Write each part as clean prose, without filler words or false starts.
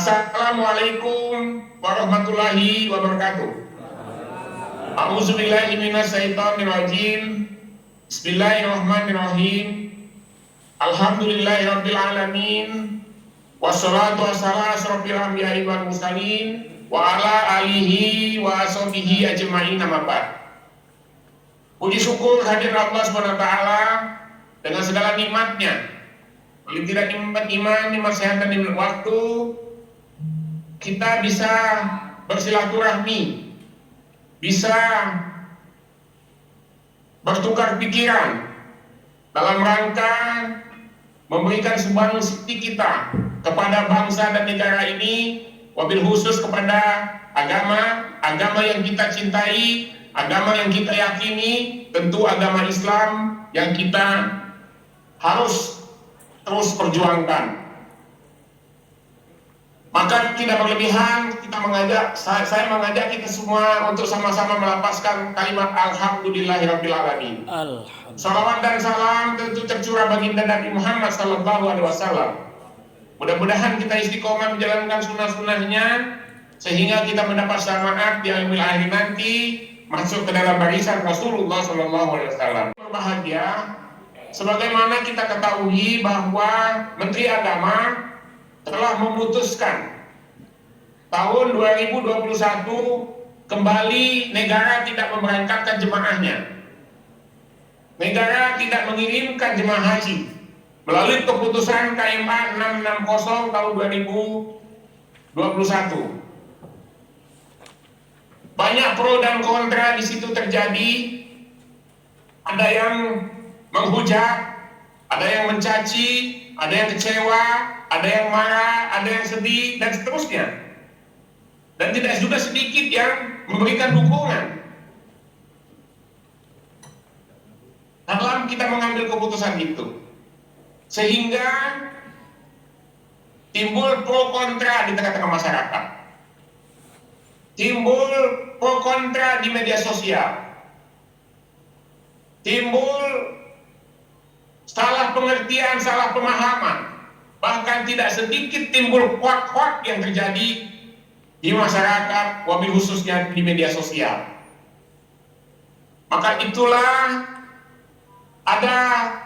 Assalamualaikum warahmatullahi wabarakatuh. A'udzubillahi minasyaitonirrajim. Bismillahirrahmanirrahim. Alhamdulillahirabbil alamin. Wassalatu wassalamu ala asyrofil anbiya'i wal mursalin wa ala alihi wa ashabihi ajma'in, amma ba'd. Puji syukur hadir Allah Subhanahu wa taala dengan segala nikmatnya. Paling tidak nikmat iman, nikmat sehat dan nikmat waktu, kita bisa bersilaturahmi, bisa bertukar pikiran dalam rangka memberikan sumbangsi kita kepada bangsa dan negara ini, wabil khusus kepada agama yang kita cintai, agama yang kita yakini, tentu agama Islam yang kita harus terus perjuangkan. Maka tidak berlebihan saya mengajak kita semua untuk sama-sama melapaskan kalimat alhamdulillahirabbil alamin. Salawat dan salam tentu tercurah baginda Nabi Muhammad sallallahu alaihi wasallam. Mudah-mudahan kita istiqomah menjalankan sunnah-sunnahnya sehingga kita mendapat syafaat di yaumil akhir nanti, masuk ke dalam barisan Rasulullah sallallahu alaihi wasallam. Berbahagia sebagaimana kita ketahui bahwa Menteri Agama telah memutuskan tahun 2021 kembali negara tidak memberangkatkan jemaahnya. Negara tidak mengirimkan jemaah haji melalui keputusan KMA 660 tahun 2021. Banyak pro dan kontra di situ terjadi. Ada yang menghujat, ada yang mencaci, ada yang kecewa, ada yang marah, ada yang sedih, dan seterusnya. Dan tidak juga sedikit yang memberikan dukungan dalam kita mengambil keputusan itu, sehingga timbul pro kontra di tengah-tengah masyarakat, timbul pro kontra di media sosial, timbul salah pengertian, salah pemahaman, bahkan tidak sedikit timbul hoak-hoak yang terjadi di masyarakat, wabil khususnya di media sosial. Maka itulah ada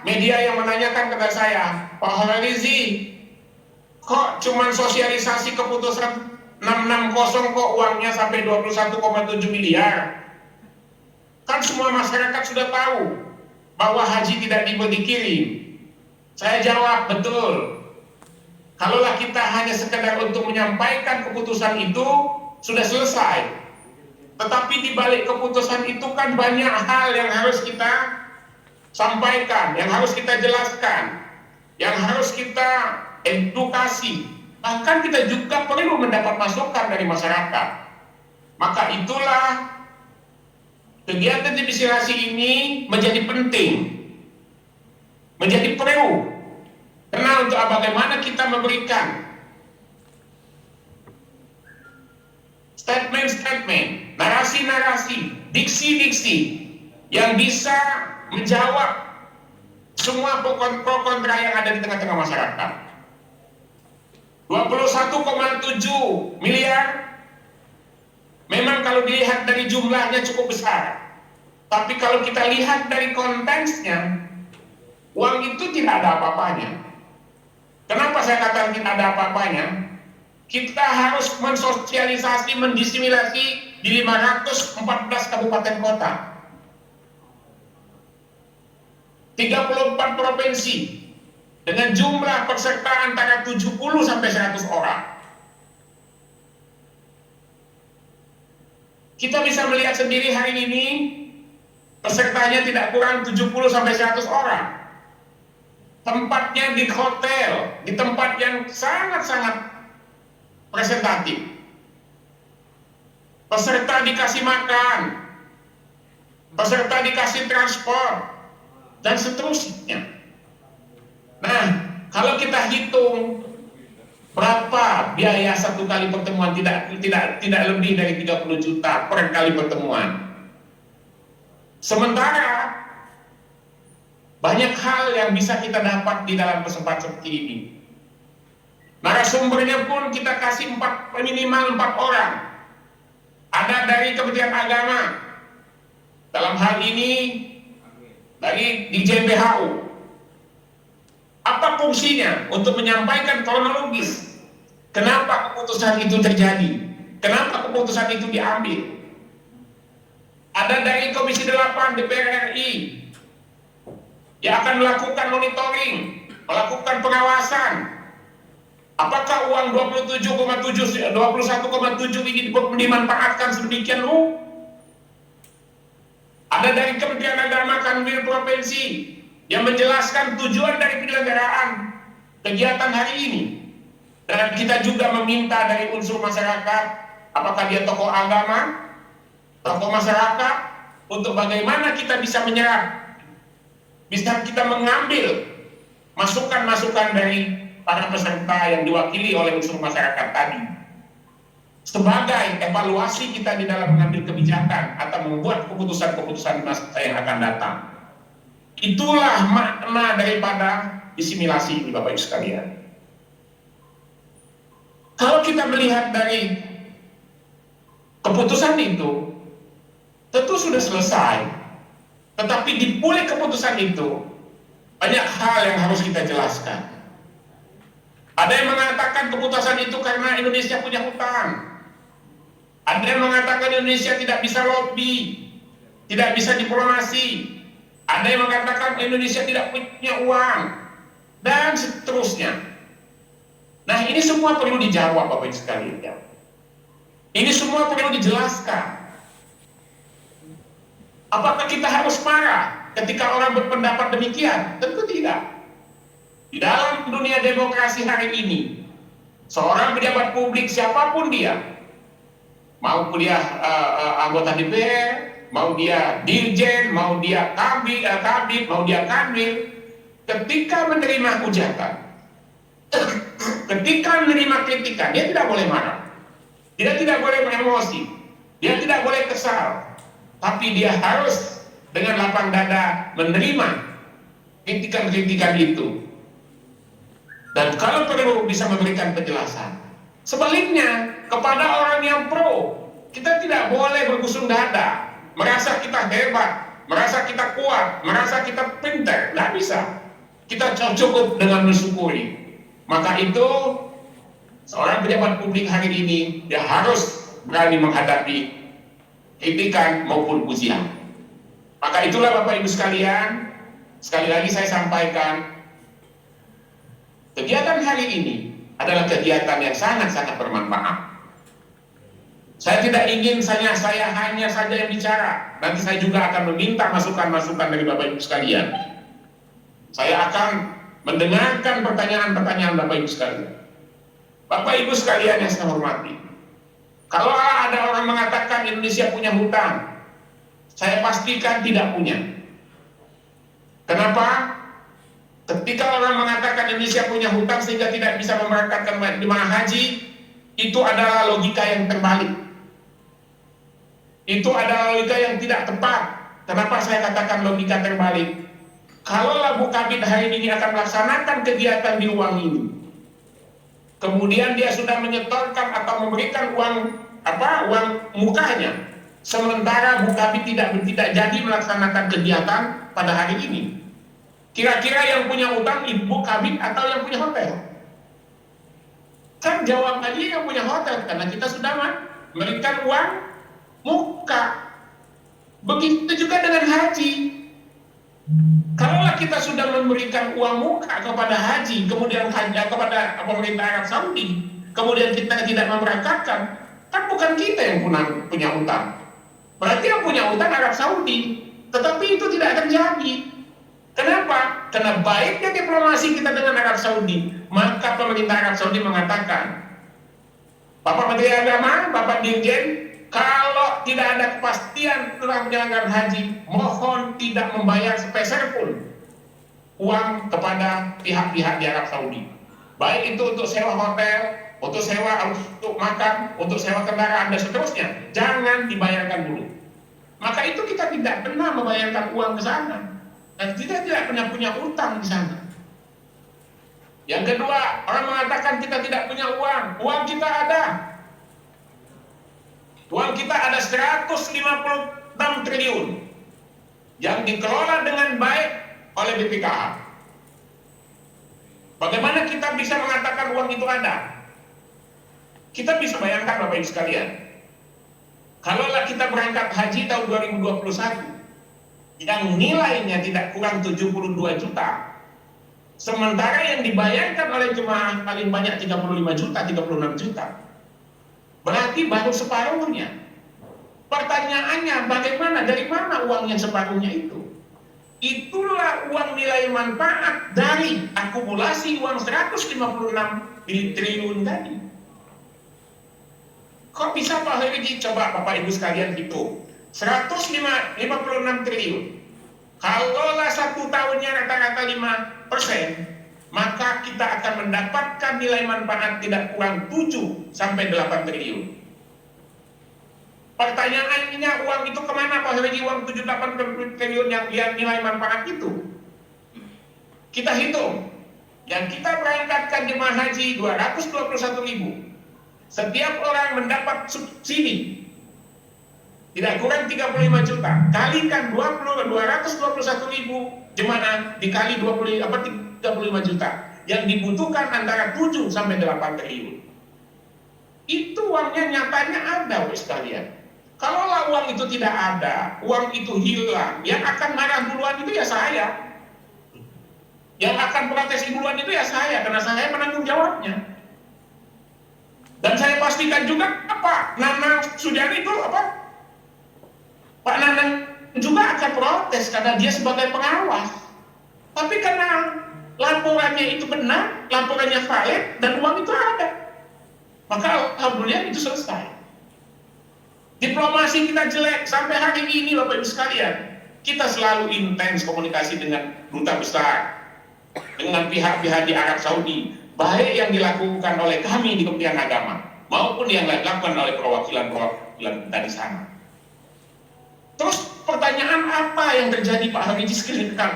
media yang menanyakan kepada saya, Pak Harizi, kok cuman sosialisasi keputusan 660 kok uangnya sampai 21,7 miliar? Kan semua masyarakat sudah tahu bahwa haji tidak dikirim. Saya jawab, betul. Kalaulah kita hanya sekedar untuk menyampaikan keputusan itu, sudah selesai. Tetapi di balik keputusan itu kan banyak hal yang harus kita sampaikan, yang harus kita jelaskan, yang harus kita edukasi. Bahkan kita juga perlu mendapat masukan dari masyarakat. Maka itulah kegiatan divisiasi ini menjadi penting, menjadi perlu. Karena untuk bagaimana kita memberikan statement-statement, narasi-narasi, diksi-diksi yang bisa menjawab semua pro kontra yang ada di tengah-tengah masyarakat. 21,7 miliar memang kalau dilihat dari jumlahnya cukup besar, tapi kalau kita lihat dari konteksnya, uang itu tidak ada apa-apanya. Kenapa saya katakan tidak ada apa-apanya? Kita harus mensosialisasi, mendisimilasi di 514 kabupaten kota, 34 provinsi, dengan jumlah peserta antara 70 sampai 100 orang. Kita bisa melihat sendiri hari ini pesertanya tidak kurang 70 sampai 100 orang. Tempatnya di hotel, di tempat yang sangat-sangat presentatif. Peserta dikasih makan, peserta dikasih transport, dan seterusnya. Nah, kalau kita hitung berapa biaya satu kali pertemuan, tidak lebih dari 30 juta per kali pertemuan. Sementara banyak hal yang bisa kita dapat di dalam kesempatan seperti ini. Narasumbernya pun kita kasih minimal 4 orang. Ada dari Kementerian Agama, dalam hal ini dari Dirjen BHU. Apa fungsinya? Untuk menyampaikan kronologis kenapa keputusan itu terjadi, kenapa keputusan itu diambil. Ada dari Komisi 8 DPR RI yang akan melakukan monitoring, melakukan pengawasan. Apakah uang 21,7 ini dimanfaatkan sedemikian rupa? Ada dari Kementerian Agama Kanwil Provinsi yang menjelaskan tujuan dari penyelenggaraan kegiatan hari ini. Dan kita juga meminta dari unsur masyarakat, apakah dia tokoh agama, tokoh masyarakat, untuk bagaimana kita bisa menyerap, bisa kita mengambil masukan-masukan dari para peserta yang diwakili oleh unsur masyarakat tadi sebagai evaluasi kita di dalam mengambil kebijakan atau membuat keputusan-keputusan masa yang akan datang. Itulah makna daripada disimilasi ini, Bapak Ibu sekalian. Kalau kita melihat dari keputusan itu, tentu sudah selesai, tetapi di balik keputusan itu banyak hal yang harus kita jelaskan. Ada yang mengatakan keputusan itu karena Indonesia punya hutang. Ada yang mengatakan Indonesia tidak bisa lobby, tidak bisa diplomasi. Ada yang mengatakan Indonesia tidak punya uang, dan seterusnya. Nah, ini semua perlu dijawab, Bapak Ibu sekalian. Ini semua perlu dijelaskan. Apakah kita harus marah ketika orang berpendapat demikian? Tentu tidak. Di dalam dunia demokrasi hari ini, seorang pejabat publik siapapun dia, mau dia anggota DPR, mau dia dirjen, mau dia kabit, mau dia kanwil, ketika menerima hujatan, ketika menerima kritikan, dia tidak boleh marah, dia tidak boleh emosi, dia tidak boleh kesal, tapi dia harus dengan lapang dada menerima kritikan-kritikan itu. Dan kalau perlu bisa memberikan penjelasan. Sebaliknya, kepada orang yang pro, kita tidak boleh bergusung dada, merasa kita hebat, merasa kita kuat, merasa kita pintar. Tidak bisa. Kita cukup dengan mensyukuri. Maka itu, seorang pejabat publik hari ini, dia harus berani menghadapi kritikan maupun pujian. Maka itulah Bapak Ibu sekalian, sekali lagi saya sampaikan, kegiatan hari ini adalah kegiatan yang sangat-sangat bermanfaat. Saya tidak ingin saya hanya saja yang bicara. Nanti saya juga akan meminta masukan-masukan dari Bapak Ibu sekalian. Saya akan mendengarkan pertanyaan-pertanyaan Bapak Ibu sekalian. Bapak Ibu sekalian yang saya hormati, kalau ada orang mengatakan Indonesia punya hutang, saya pastikan tidak punya. Kenapa? Ketika orang mengatakan Indonesia punya hutang sehingga tidak bisa memberangkatkan jemaah haji, itu adalah logika yang terbalik. Itu adalah logika yang tidak tepat. Kenapa saya katakan logika terbalik? Kalau Bu Kabid hari ini akan melaksanakan kegiatan di uang ini, kemudian dia sudah menyetorkan atau memberikan uang mukanya, sementara Bu Kabid tidak jadi melaksanakan kegiatan pada hari ini. Kira-kira yang punya utang Ibu Kabid atau yang punya hotel? Kan jawab tadi yang punya hotel, karena kita sudah memberikan uang muka. Begitu juga dengan haji. Kalaulah kita sudah memberikan uang muka kepada haji, kemudian kepada pemerintah Arab Saudi, kemudian kita tidak memberangkatkan, kan bukan kita yang punya utang. Berarti yang punya utang Arab Saudi. Tetapi itu tidak terjadi. Kenapa? Karena baiknya diplomasi kita dengan Arab Saudi, maka pemerintah Arab Saudi mengatakan, Bapak Menteri Agama, Bapak Dirjen, kalau tidak ada kepastian tentang penyelenggaraan haji, mohon tidak membayar sepeser pun uang kepada pihak-pihak di Arab Saudi. Baik itu untuk sewa hotel, untuk sewa untuk makan, untuk sewa kendaraan dan seterusnya, jangan dibayarkan dulu. Maka itu kita tidak pernah membayarkan uang ke sana. Dan kita tidak pernah punya utang di sana. Yang kedua, orang mengatakan kita tidak punya uang. Uang kita ada. Uang kita ada 156 triliun yang dikelola dengan baik oleh BPKH. Bagaimana kita bisa mengatakan uang itu ada? Kita bisa bayangkan Bapak Ibu sekalian, kalaulah kita berangkat haji tahun 2021 yang nilainya tidak kurang 72 juta, sementara yang dibayarkan oleh jemaah paling banyak 35 juta, 36 juta, berarti baru separuhnya. Pertanyaannya, bagaimana, dari mana uang yang separuhnya itu? Itulah uang nilai manfaat dari akumulasi uang 156 triliun tadi. Kok bisa Pak Heri? Coba Bapak Ibu sekalian hitung. 156 triliun. Kalaulah satu tahunnya rata-rata 5%, maka kita akan mendapatkan nilai manfaat tidak kurang 7 sampai 8 triliun. Pertanyaannya, uang itu kemana Pak Heri? Uang 7-8 triliun yang nilai manfaat itu. Kita hitung. Yang kita berangkatkan jemaah haji 221.000. Setiap orang mendapat subsidi tidak kurang 35 juta. Kalikan 221.000 jemaah dikali 35 juta. Yang dibutuhkan antara 7 sampai 8 triliun. Itu uangnya nyatanya ada, wes sekalian. Kalaulah uang itu tidak ada, uang itu hilang, yang akan marah duluan itu ya saya. Yang akan protes duluan itu ya saya, karena saya penanggung jawabnya. Dan saya pastikan juga Pak Nanang Sujani itu Pak Nanang juga akan protes karena dia sebagai pengawas. Tapi karena laporannya itu benar, laporannya valid, dan uang itu ada, maka alhamdulillah itu selesai. Diplomasi kita jelek sampai hari ini Bapak Ibu sekalian. Kita selalu intens komunikasi dengan duta besar, dengan pihak-pihak di Arab Saudi, baik yang dilakukan oleh kami di Kementerian Agama maupun yang dilakukan oleh perwakilan-perwakilan kita di sana. Terus pertanyaan apa yang terjadi Pak Haji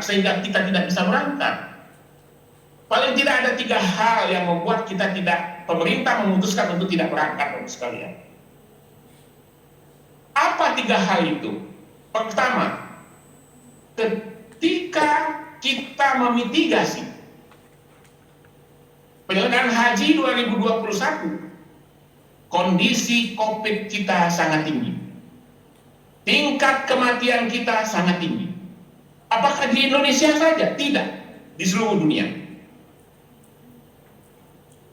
sehingga kita tidak bisa berangkat? Paling tidak ada 3 hal yang membuat pemerintah memutuskan untuk tidak berangkat, Bapak Ibu sekalian. Apa 3 hal itu? Pertama, ketika kita memitigasi penyelenggaraan haji 2021, kondisi COVID kita sangat tinggi. Tingkat kematian kita sangat tinggi. Apakah di Indonesia saja? Tidak. Di seluruh dunia.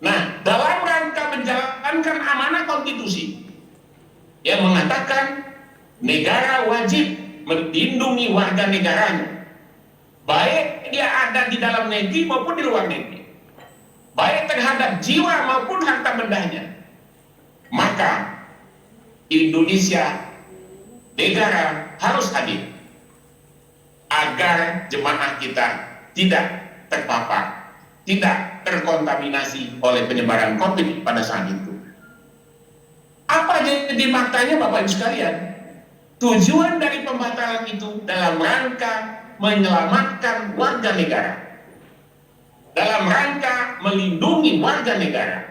Nah, dalam rangka menjalankan amanah konstitusi yang mengatakan negara wajib melindungi warga negaranya, baik dia ada di dalam negeri maupun di luar negeri, baik terhadap jiwa maupun harta bendanya, maka Indonesia negara harus hadir agar jemaah kita tidak terpapar, tidak terkontaminasi oleh penyebaran COVID pada saat itu. Apa jadi faktanya Bapak Ibu sekalian? Tujuan dari pembatalan itu dalam rangka menyelamatkan warga negara, dalam rangka melindungi warga negara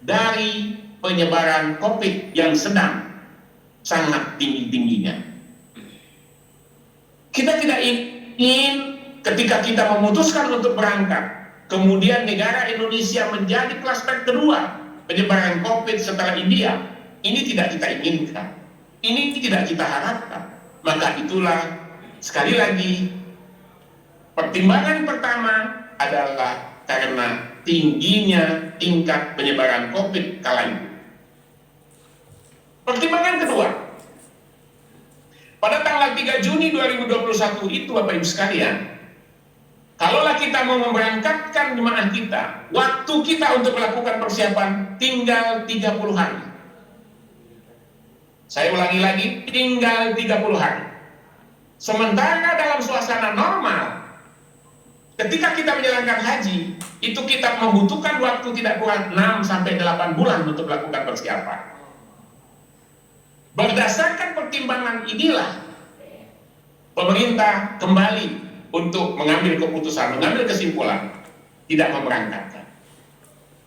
dari penyebaran COVID yang sedang sangat tinggi-tingginya. Kita tidak ingin ketika kita memutuskan untuk berangkat, kemudian negara Indonesia menjadi klaster kedua penyebaran COVID setelah India. Ini tidak kita inginkan, ini tidak kita harapkan. Maka itulah sekali lagi pertimbangan pertama adalah karena tingginya tingkat penyebaran COVID kala itu. Pertimbangan kedua, pada tanggal 3 Juni 2021 itu Bapak Ibu sekalian, kalaulah kita mau memberangkatkan jemaah kita, waktu kita untuk melakukan persiapan tinggal 30 hari. Saya ulangi lagi, tinggal 30 hari. Sementara dalam suasana normal, ketika kita menjalankan haji, itu kita membutuhkan waktu tidak kurang 6-8 bulan untuk melakukan persiapan. Berdasarkan pertimbangan inilah, pemerintah kembali untuk mengambil keputusan, mengambil kesimpulan, tidak memberangkatkan.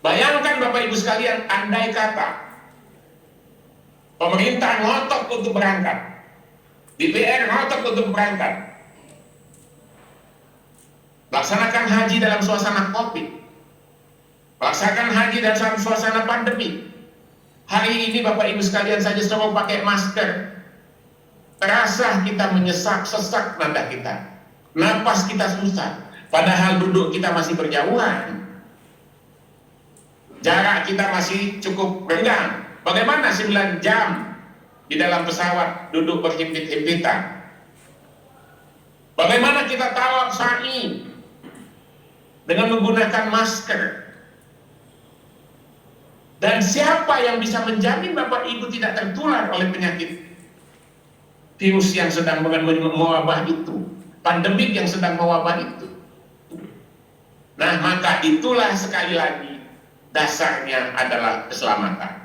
Bayangkan Bapak Ibu sekalian, andai kata pemerintah ngotot untuk berangkat, DPR ngotot untuk berangkat, laksanakan haji dalam suasana COVID, laksanakan haji dalam suasana pandemi. Hari ini Bapak Ibu sekalian saja semua pakai masker, terasa kita menyesak, sesak nada kita, napas kita susah, padahal duduk kita masih berjauhan, jarak kita masih cukup renggang. Bagaimana 9 jam di dalam pesawat duduk berhimpit-himpitan? Bagaimana kita tawaf sa'i dengan menggunakan masker? Dan siapa yang bisa menjamin Bapak Ibu tidak tertular oleh penyakit virus yang sedang mewabah itu, pandemik yang sedang mewabah itu? Nah, maka itulah sekali lagi dasarnya adalah keselamatan.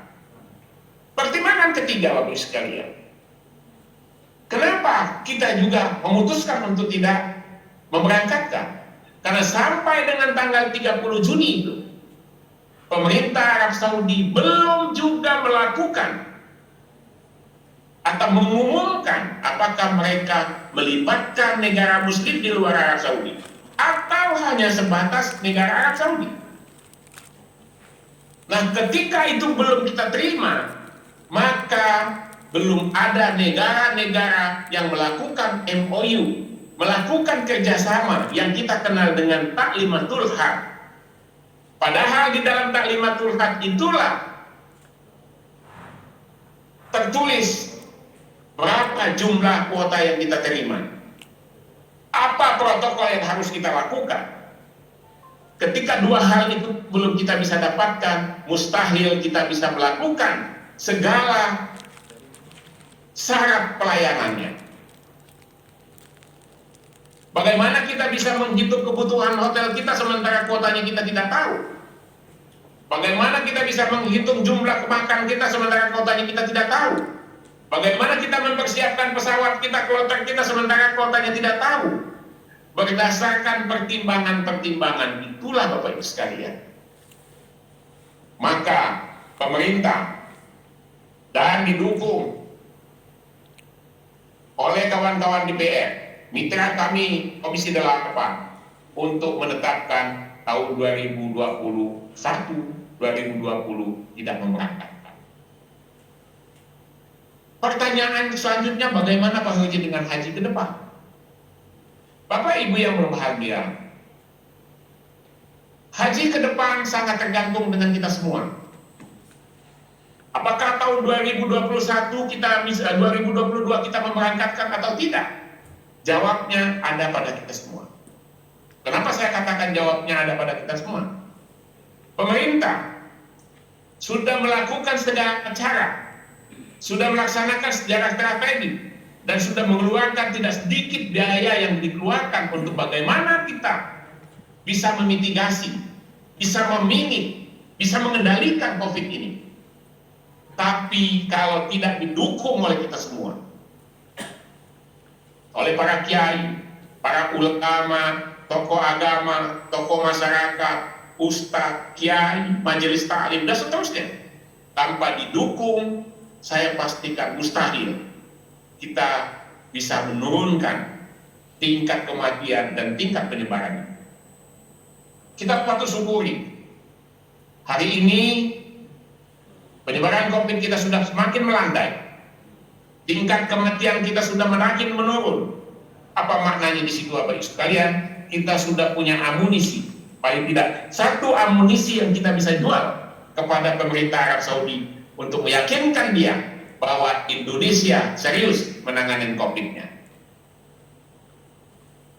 Pertimbangan ketiga Bapak Ibu sekalian, kenapa kita juga memutuskan untuk tidak memberangkatkan? Karena sampai dengan tanggal 30 Juni itu, pemerintah Arab Saudi belum juga melakukan atau mengumumkan apakah mereka melibatkan negara muslim di luar Arab Saudi atau hanya sebatas negara Arab Saudi. Nah, ketika itu belum kita terima, maka belum ada negara-negara yang melakukan MOU, melakukan kerjasama yang kita kenal dengan Taklimatul Had. Padahal di dalam Taklimatul Had itulah tertulis berapa jumlah kuota yang kita terima, apa protokol yang harus kita lakukan. Ketika dua hal itu belum kita bisa dapatkan, mustahil kita bisa melakukan segala syarat pelayanannya. Bagaimana kita bisa menghitung kebutuhan hotel kita sementara kuotanya kita tidak tahu? Bagaimana kita bisa menghitung jumlah makan kita sementara kuotanya kita tidak tahu? Bagaimana kita mempersiapkan pesawat kita, kloter kita sementara kuotanya tidak tahu? Berdasarkan pertimbangan-pertimbangan itulah Bapak Ibu sekalian, maka pemerintah dan didukung oleh kawan-kawan DPR, mitra kami Komisi 8, untuk menetapkan tahun 2021-2020 tidak memberangkatkan. Pertanyaan selanjutnya, bagaimana Pak Haji dengan haji ke depan? Bapak Ibu yang berbahagia, haji ke depan sangat tergantung dengan kita semua. Apakah tahun 2021 2022 kita memberangkatkan atau tidak? Jawabnya ada pada kita semua. Kenapa saya katakan jawabnya ada pada kita semua? Pemerintah sudah melakukan segala cara, sudah melaksanakan secara strategi, dan sudah mengeluarkan tidak sedikit biaya yang dikeluarkan untuk bagaimana kita bisa memitigasi, bisa memingit, bisa mengendalikan COVID ini. Tapi kalau tidak didukung oleh kita semua, oleh para kiai, para ulama, tokoh agama, tokoh masyarakat, ustadz, kiai, majelis taklim, dan seterusnya, tanpa didukung, saya pastikan mustahil kita bisa menurunkan tingkat kematian dan tingkat penyebarannya. Kita patut syukuri, hari ini penyebaran COVID kita sudah semakin melandai, tingkat kematian kita sudah makin menurun. Apa maknanya di situ Bapak Ibu sekalian? Kita sudah punya amunisi, paling tidak satu amunisi yang kita bisa jual kepada pemerintah Arab Saudi untuk meyakinkan dia bahwa Indonesia serius menangani COVID-nya.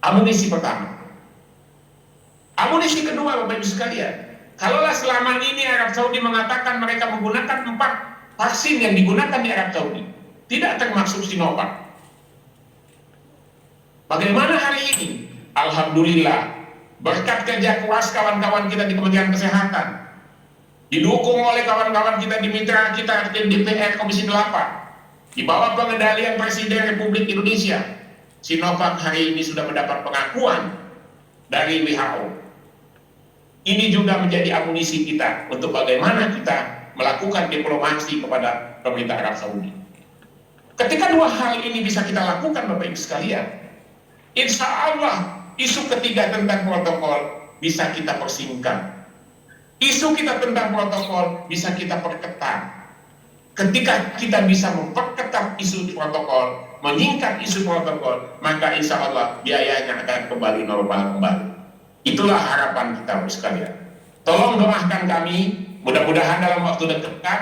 Amunisi pertama. Amunisi kedua Bapak Ibu sekalian, kalaulah selama ini Arab Saudi mengatakan mereka menggunakan 4 vaksin yang digunakan di Arab Saudi, tidak termasuk Sinovac. Bagaimana hari ini? Alhamdulillah, berkat kerja keras kawan-kawan kita di Kementerian Kesehatan, didukung oleh kawan-kawan kita di mitra kita di DPR Komisi 8, di bawah pengendalian Presiden Republik Indonesia, Sinovac hari ini sudah mendapat pengakuan dari WHO. Ini juga menjadi amunisi kita untuk bagaimana kita melakukan diplomasi kepada pemerintah Arab Saudi. Ketika dua hal ini bisa kita lakukan, Bapak Ibu sekalian, insya Allah isu ketiga tentang protokol bisa kita persingkat. Isu kita tentang protokol bisa kita perketat. Ketika kita bisa memperketat isu protokol, menyingkat isu protokol, maka insya Allah biayanya akan kembali normal kembali. Itulah harapan kita sekalian. Tolong doakan kami, mudah-mudahan dalam waktu dekat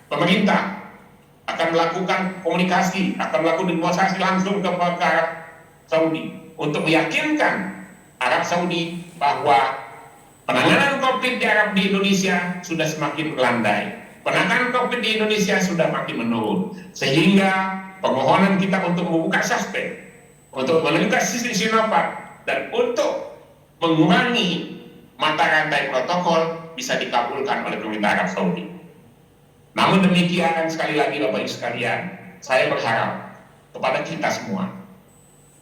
pemerintah akan melakukan komunikasi, akan melakukan negosiasi langsung ke Arab Saudi untuk meyakinkan Arab Saudi bahwa penanganan COVID di Indonesia sudah semakin melandai. Penanganan COVID di Indonesia sudah makin menurun, sehingga permohonan kita untuk membuka suspek, untuk menentukan sisi Sinovac, dan untuk mengurangi mata rantai protokol bisa dikabulkan oleh pemerintah Arab Saudi. Namun demikian, sekali lagi Bapak Ibu sekalian, saya berharap kepada kita semua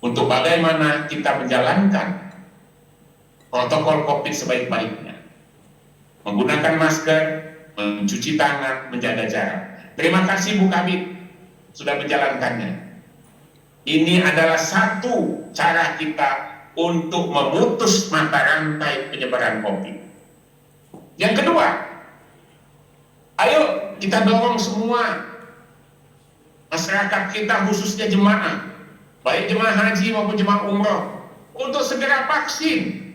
untuk bagaimana kita menjalankan protokol COVID sebaik-baiknya, menggunakan masker, mencuci tangan, menjaga jarak. Terima kasih Bu Kabit sudah menjalankannya. Ini adalah satu cara kita untuk memutus mata rantai penyebaran COVID. Yang kedua, ayo kita dorong semua masyarakat kita, khususnya jemaah, baik jemaah haji maupun jemaah umroh, untuk segera vaksin.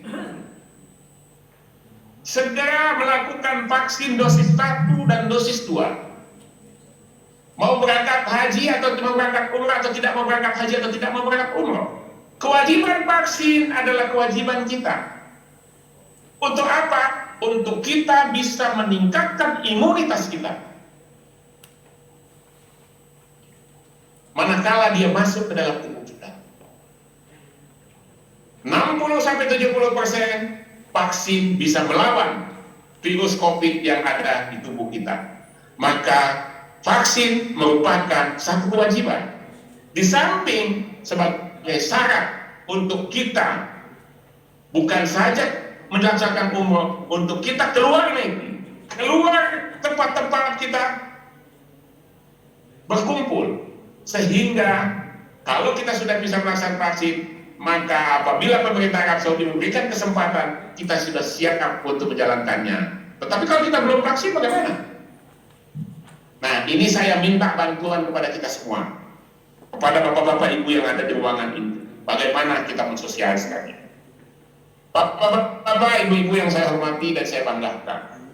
Segera melakukan vaksin dosis 1 dan dosis 2. Mau berangkat haji atau mau berangkat umrah, atau tidak mau berangkat haji atau tidak mau berangkat umrah, kewajiban vaksin adalah kewajiban kita. Untuk apa? Untuk kita bisa meningkatkan imunitas kita. Manakala dia masuk ke dalam tubuh kita. 60-70% vaksin bisa melawan virus COVID yang ada di tubuh kita. Maka vaksin merupakan satu kewajiban. Di samping sebagai syarat untuk kita bukan saja melaksanakan umroh, untuk kita keluar tempat-tempat kita berkumpul, sehingga kalau kita sudah bisa melaksanakan vaksin, maka apabila pemerintah Arab Saudi memberikan kesempatan, kita sudah siap untuk menjalankannya. Tetapi kalau kita belum vaksin, bagaimana? Nah, ini saya minta bantuan kepada kita semua, kepada bapak-bapak ibu yang ada di ruangan ini, bagaimana kita mensosialisasikannya. Bapak-bapak ibu-ibu yang saya hormati dan saya banggakan,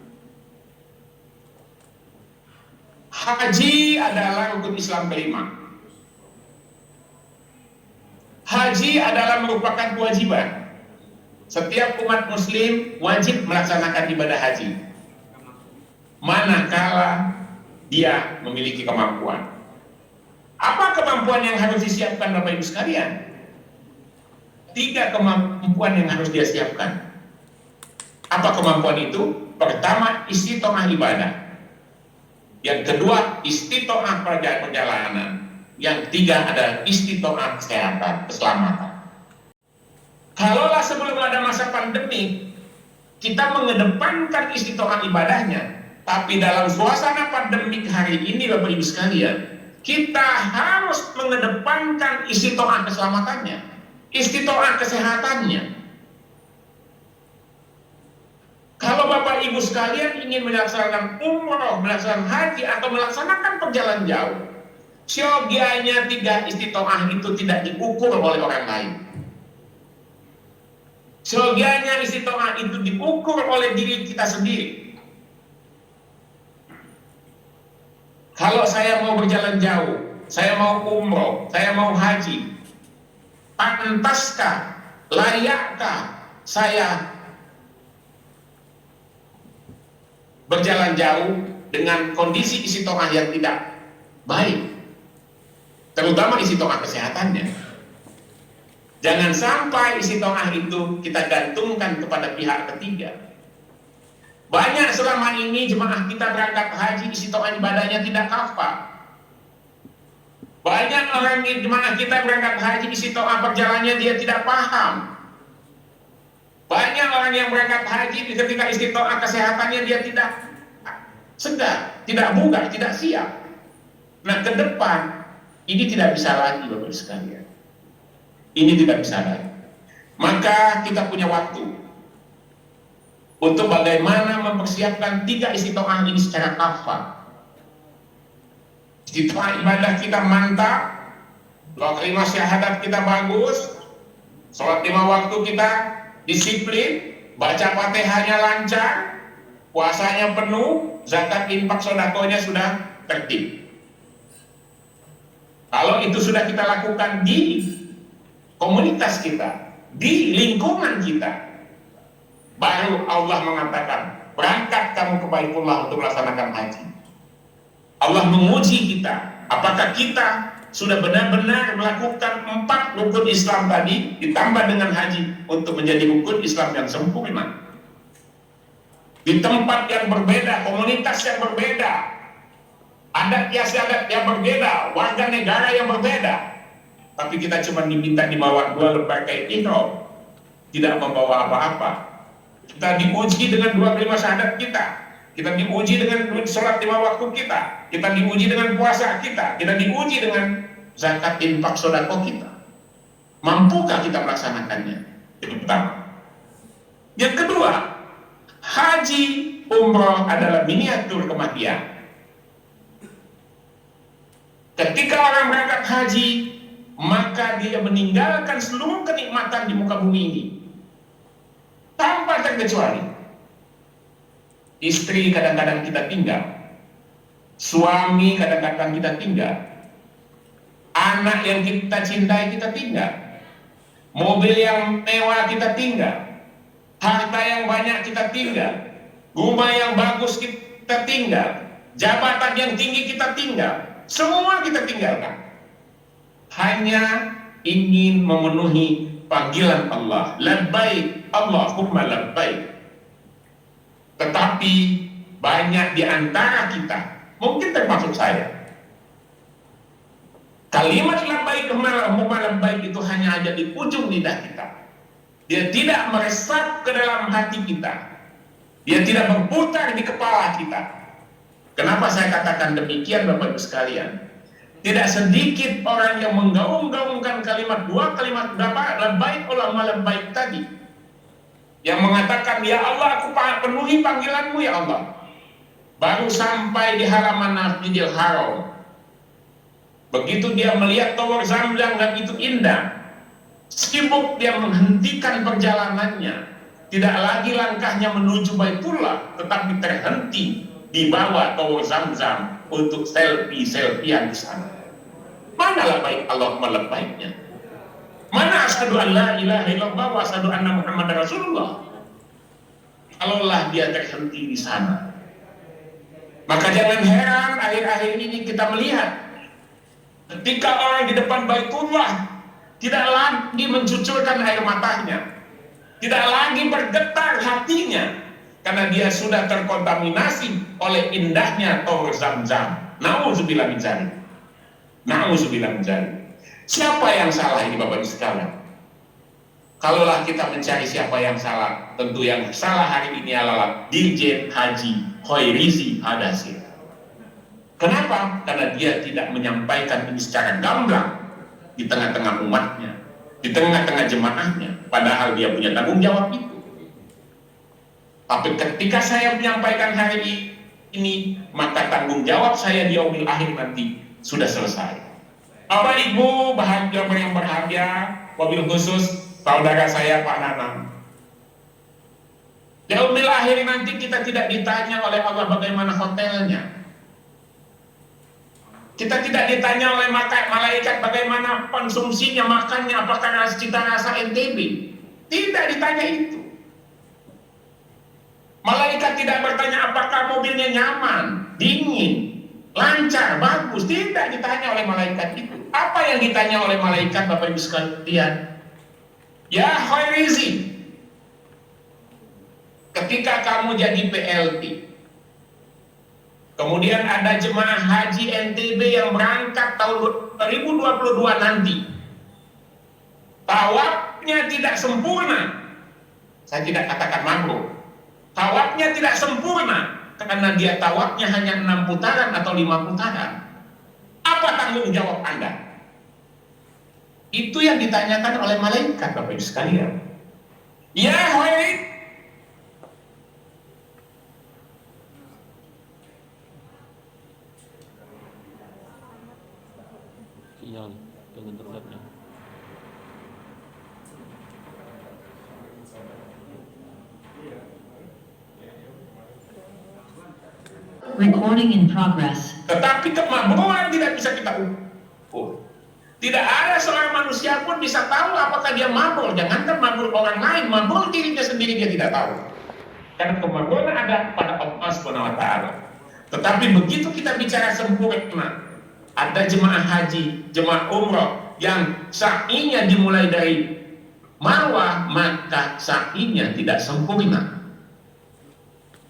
haji adalah rukun Islam kelima. Haji adalah merupakan kewajiban. Setiap umat muslim wajib melaksanakan ibadah haji, manakala dia memiliki kemampuan. Apa kemampuan yang harus disiapkan Bapak Ibu sekalian? 3 kemampuan yang harus dia siapkan. Apa kemampuan itu? Pertama, istiqomah ibadah. Yang kedua, istiqomah perjalanan. Yang 3 adalah istiqomah kesehatan, keselamatan. Kalaulah sebelum ada masa pandemi, kita mengedepankan istiqomah ibadahnya, tapi dalam suasana pandemik hari ini Bapak Ibu sekalian, kita harus mengedepankan istiqomah keselamatannya, istiqomah kesehatannya. Kalau Bapak Ibu sekalian ingin melaksanakan umroh, melaksanakan haji, atau melaksanakan perjalanan jauh, syogianya 3 istiqomah itu tidak diukur oleh orang lain. Syogianya istiqomah itu diukur oleh diri kita sendiri. Kalau saya mau berjalan jauh, saya mau umroh, saya mau haji, pantaskah, layakkah saya berjalan jauh dengan kondisi istiqomah yang tidak baik, terutama istiqomah kesehatannya? Jangan sampai istiqomah itu kita gantungkan kepada pihak ketiga. Banyak selama ini jemaah kita berangkat haji, istiqomah ibadahnya tidak kafah. Banyak orang jemaah kita berangkat haji, istiqomah perjalanannya dia tidak paham. Banyak orang yang berangkat haji ketika istiqomah kesehatannya dia tidak segar, tidak bugar, tidak siap. Nah, ke depan ini tidak bisa lagi, Bapak sekalian. Ini tidak bisa lagi. Maka kita punya waktu untuk bagaimana mempersiapkan 3 istiqomah ini secara kafah. Istiqomah ibadah kita mantap, 2 kalimat syahadat kita bagus, sholat 5 waktu kita disiplin, baca Fatihahnya lancar, puasanya penuh, zakat infak sedekahnya sudah tertib. Kalau itu sudah kita lakukan di komunitas kita, di lingkungan kita, baru Allah mengatakan, berangkat kamu ke Baitullah untuk melaksanakan haji. Allah menguji kita, apakah kita sudah benar-benar melakukan 4 rukun Islam tadi ditambah dengan haji untuk menjadi rukun Islam yang sempurna. Di tempat yang berbeda, komunitas yang berbeda, adat istiadat yang berbeda, warga negara yang berbeda, tapi kita cuma diminta dibawa 2 lembar kain ihram, tidak membawa apa-apa. Kita diuji dengan 2 kalimat syahadat kita diuji dengan sholat 5 waktu kita diuji dengan puasa kita diuji dengan zakat infak sedekah kita. Mampukah kita melaksanakannya? Itu pertama. Yang kedua, haji umroh adalah miniatur kematian. Ketika orang berangkat haji, maka dia meninggalkan seluruh kenikmatan di muka bumi ini tanpa terkecuali. Istri kadang-kadang kita tinggal, suami kadang-kadang kita tinggal, anak yang kita cintai kita tinggal, mobil yang mewah kita tinggal, harta yang banyak kita tinggal, rumah yang bagus kita tinggal, jabatan yang tinggi kita tinggal, semua kita tinggalkan. Hanya ingin memenuhi panggilan Allah, labbaik Allahumma labbaik. Tetapi banyak di antara kita, mungkin termasuk saya, kalimat labbaik Allahumma labbaik itu hanya ada di ujung lidah kita. Dia tidak meresap ke dalam hati kita. Dia tidak berputar di kepala kita. Kenapa saya katakan demikian, Bapak Ibu sekalian? Tidak sedikit orang yang menggaung-gaungkan kalimat 2 kalimat labbaik Allahumma labbaik tadi, yang mengatakan, ya Allah, aku penuhi panggilanmu ya Allah. Baru sampai di halaman Masjidil Haram, begitu dia melihat tower Zamzam dan itu indah, sibuk dia menghentikan perjalanannya. Tidak lagi langkahnya menuju Baitullah, tetapi terhenti di bawah tower Zamzam untuk selfie-selfiean di sana. Mana labbaik Allahumma labbaiknya? Mana asyhadu an la ilaha illallah wa asyhadu anna Muhammadar Rasulullah? Kalaulah dia terhenti di sana, maka jangan heran akhir-akhir ini kita melihat ketika orang di depan Baitullah tidak lagi mencucurkan air matanya, tidak lagi bergetar hatinya, karena dia sudah terkontaminasi oleh indahnya tower Zamzam. Nauzubillah min dzalik. Nauzubillah min dzalik. Siapa yang salah ini, Bapak Ibu sekalian? Kalaulah kita mencari siapa yang salah, tentu yang salah hari ini adalah Dirjen Haji Khoirizi Hadasir. Kenapa? Karena dia tidak menyampaikan ini secara gamblang di tengah-tengah umatnya, di tengah-tengah jemaahnya, padahal dia punya tanggung jawab itu. Tapi ketika saya menyampaikan hari ini, maka tanggung jawab saya di yaumil akhir nanti sudah selesai. Bapak Ibu bahagia yang berharga, wabil khusus saudara saya Pak Nanang. Di yaumil akhir nanti kita tidak ditanya oleh Allah bagaimana hotelnya. Kita tidak ditanya oleh malaikat bagaimana konsumsinya, makannya, apakah cita rasa NTB. Tidak ditanya itu. Malaikat tidak bertanya apakah mobilnya nyaman, dingin, lancar, bagus. Tidak ditanya oleh malaikat itu. Apa yang ditanya oleh malaikat, Bapak Ibu sekalian? Ya Khoirizi, ketika kamu jadi PLT, kemudian ada jemaah haji NTB yang berangkat tahun 2022 nanti, tawafnya tidak sempurna, Saya tidak katakan mabrur. Tawafnya tidak sempurna karena dia tawafnya hanya 6 putaran atau 5 putaran. Apa tanggung jawab Anda? Itu yang ditanyakan oleh malaikat, Bapak Ibu sekalian. Ya, wahai sinyal dengan internetnya. Recording in progress. Tetapi kemabruan tidak bisa kita ukur. Tidak ada seorang manusia pun bisa tahu apakah dia mabur. Jangankan mabur orang lain, mabur dirinya sendiri dia tidak tahu. Karena kemabruan ada pada Allah Subhanahu wa Ta'ala. Tetapi begitu kita bicara sempurna, ada jemaah haji, jemaah umroh yang sa'inya dimulai dari Marwah, maka sa'inya tidak sempurna.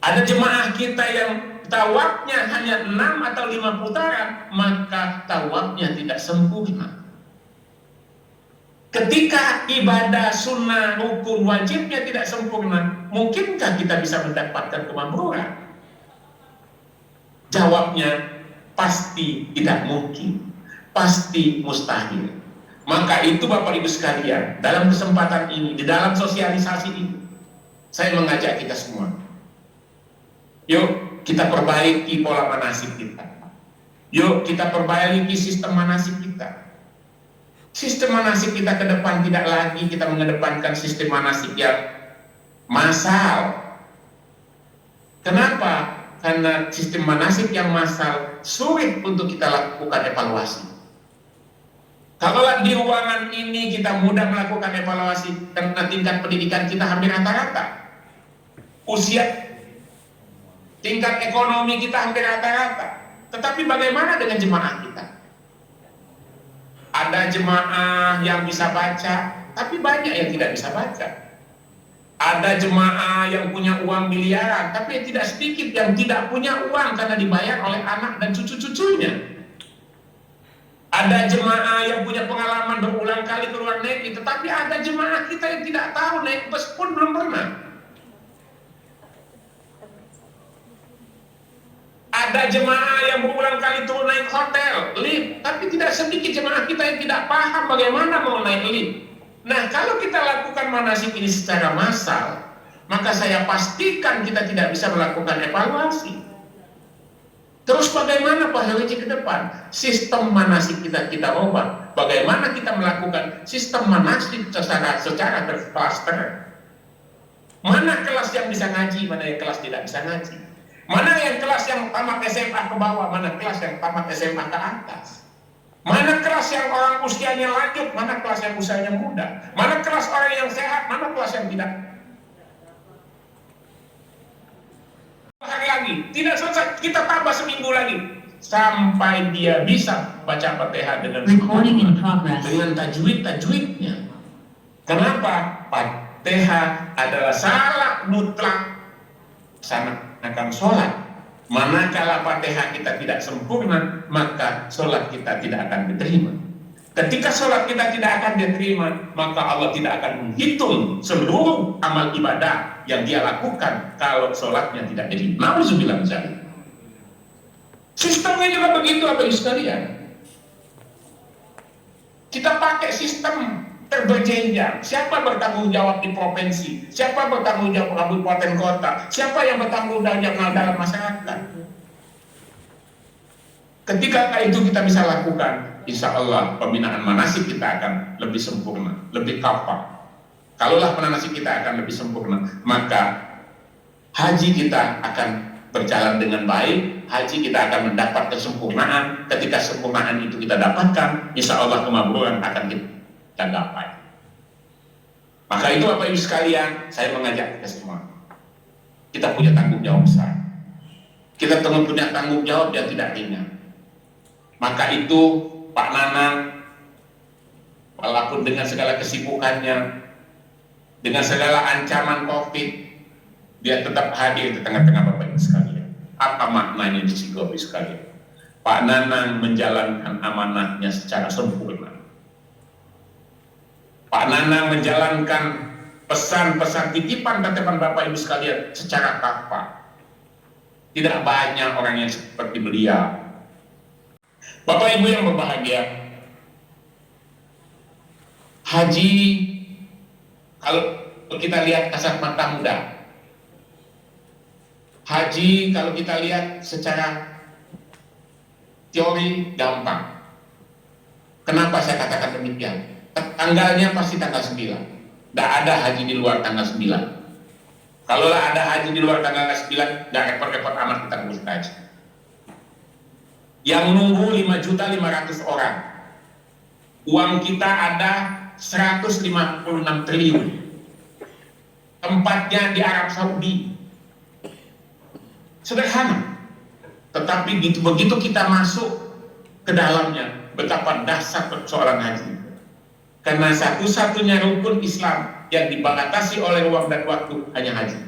Ada jemaah kita yang tawafnya hanya 6 atau 5 putaran, maka tawafnya tidak sempurna. Ketika ibadah sunnah, rukun, wajibnya tidak sempurna, mungkinkah kita bisa mendapatkan kemabruran? Jawabnya pasti tidak mungkin, pasti mustahil. Maka itu Bapak Ibu sekalian, dalam kesempatan ini, di dalam sosialisasi ini, saya mengajak kita semua, yuk kita perbaiki pola manasik kita. Yuk kita perbaiki sistem manasik kita. Sistem manasik kita ke depan tidak lagi kita mengedepankan sistem manasik yang massal. Kenapa? Karena sistem manasik yang massal sulit untuk kita lakukan evaluasi. Kalau di ruangan ini kita mudah melakukan evaluasi karena tingkat pendidikan kita hampir rata-rata. Usia, tingkat ekonomi kita hampir rata-rata. Tetapi bagaimana dengan jemaah kita? Ada jemaah yang bisa baca, tapi banyak yang tidak bisa baca. Ada jemaah yang punya uang miliaran, tapi tidak sedikit yang tidak punya uang karena dibayar oleh anak dan cucu-cucunya. Ada jemaah yang punya pengalaman berulang kali ke luar negeri, tetapi ada jemaah kita yang tidak tahu naik bus pun belum pernah. Ada jemaah yang berulang kali turun naik hotel, lift, tapi tidak sedikit jemaah kita yang tidak paham bagaimana mau naik lift. Nah, kalau kita lakukan manasik ini secara massal, maka saya pastikan kita tidak bisa melakukan evaluasi. Terus bagaimana Pak Heruji ke depan? Sistem manasik kita rubah. Bagaimana kita melakukan sistem manasik secara berkluster? Mana kelas yang bisa ngaji, mana yang kelas tidak bisa ngaji? Mana yang kelas yang tamat SMA ke bawah, mana kelas yang tamat SMA ke atas? Mana kelas yang orang usianya lanjut, mana kelas yang usianya muda? Mana kelas orang yang sehat, mana kelas yang tidak? Hari lagi, tidak selesai, kita tambah seminggu lagi sampai dia bisa baca Fatihah dengan tajwidnya. Kenapa? Fatihah adalah syarat mutlak akan sholat. Manakala Fatihah kita tidak sempurna, maka sholat kita tidak akan diterima. Ketika sholat kita tidak akan diterima, maka Allah tidak akan menghitung seluruh amal ibadah yang dia lakukan kalau sholatnya tidak diterima. Nauzubillah min dzalik. Sistemnya juga begitu, Bapak Ibu sekalian. Kita pakai sistem terberjenjang. Siapa bertanggung jawab di provinsi? Siapa bertanggung jawab kabupaten kota? Siapa yang bertanggung jawab dalam masyarakat? Ketika itu kita bisa lakukan, insya Allah pembinaan manasik kita akan lebih sempurna, lebih kafah. Kalaulah manasik kita akan lebih sempurna, maka haji kita akan berjalan dengan baik. Haji kita akan mendapat kesempurnaan. Ketika kesempurnaan itu kita dapatkan, insya Allah kemabruran akan kita gapai. Maka itu Bapak Ibu sekalian, saya mengajak kita semua. Kita punya tanggung jawab besar. Kita punya tanggung jawab yang tidak ringan. Maka itu Pak Nanang, walaupun dengan segala kesibukannya, dengan segala ancaman COVID, dia tetap hadir di tengah-tengah Bapak Ibu sekalian. Apa maknanya di sini Bapak Ibu sekalian? Pak Nanang menjalankan amanahnya secara sempurna. Pak Nanang menjalankan pesan-pesan titipan titipan Bapak Ibu sekalian secara kafah. Tidak banyak orang yang seperti beliau. Bapak Ibu yang berbahagia, haji kalau kita lihat kasat mata mudah, haji kalau kita lihat secara teori gampang. Kenapa saya katakan demikian? Tanggalnya pasti tanggal 9. Tidak ada haji di luar tanggal 9. Kalaulah ada haji di luar tanggal 9, nggak repot-repot amat kita ngurus haji. Yang nunggu 5.500.000 orang. Uang kita ada 156 triliun. Tempatnya di Arab Saudi. Sederhana. Tetapi begitu kita masuk ke dalamnya, betapa dasar persoalan haji. Karena satu-satunya rukun Islam yang dibatasi oleh ruang dan waktu hanya haji.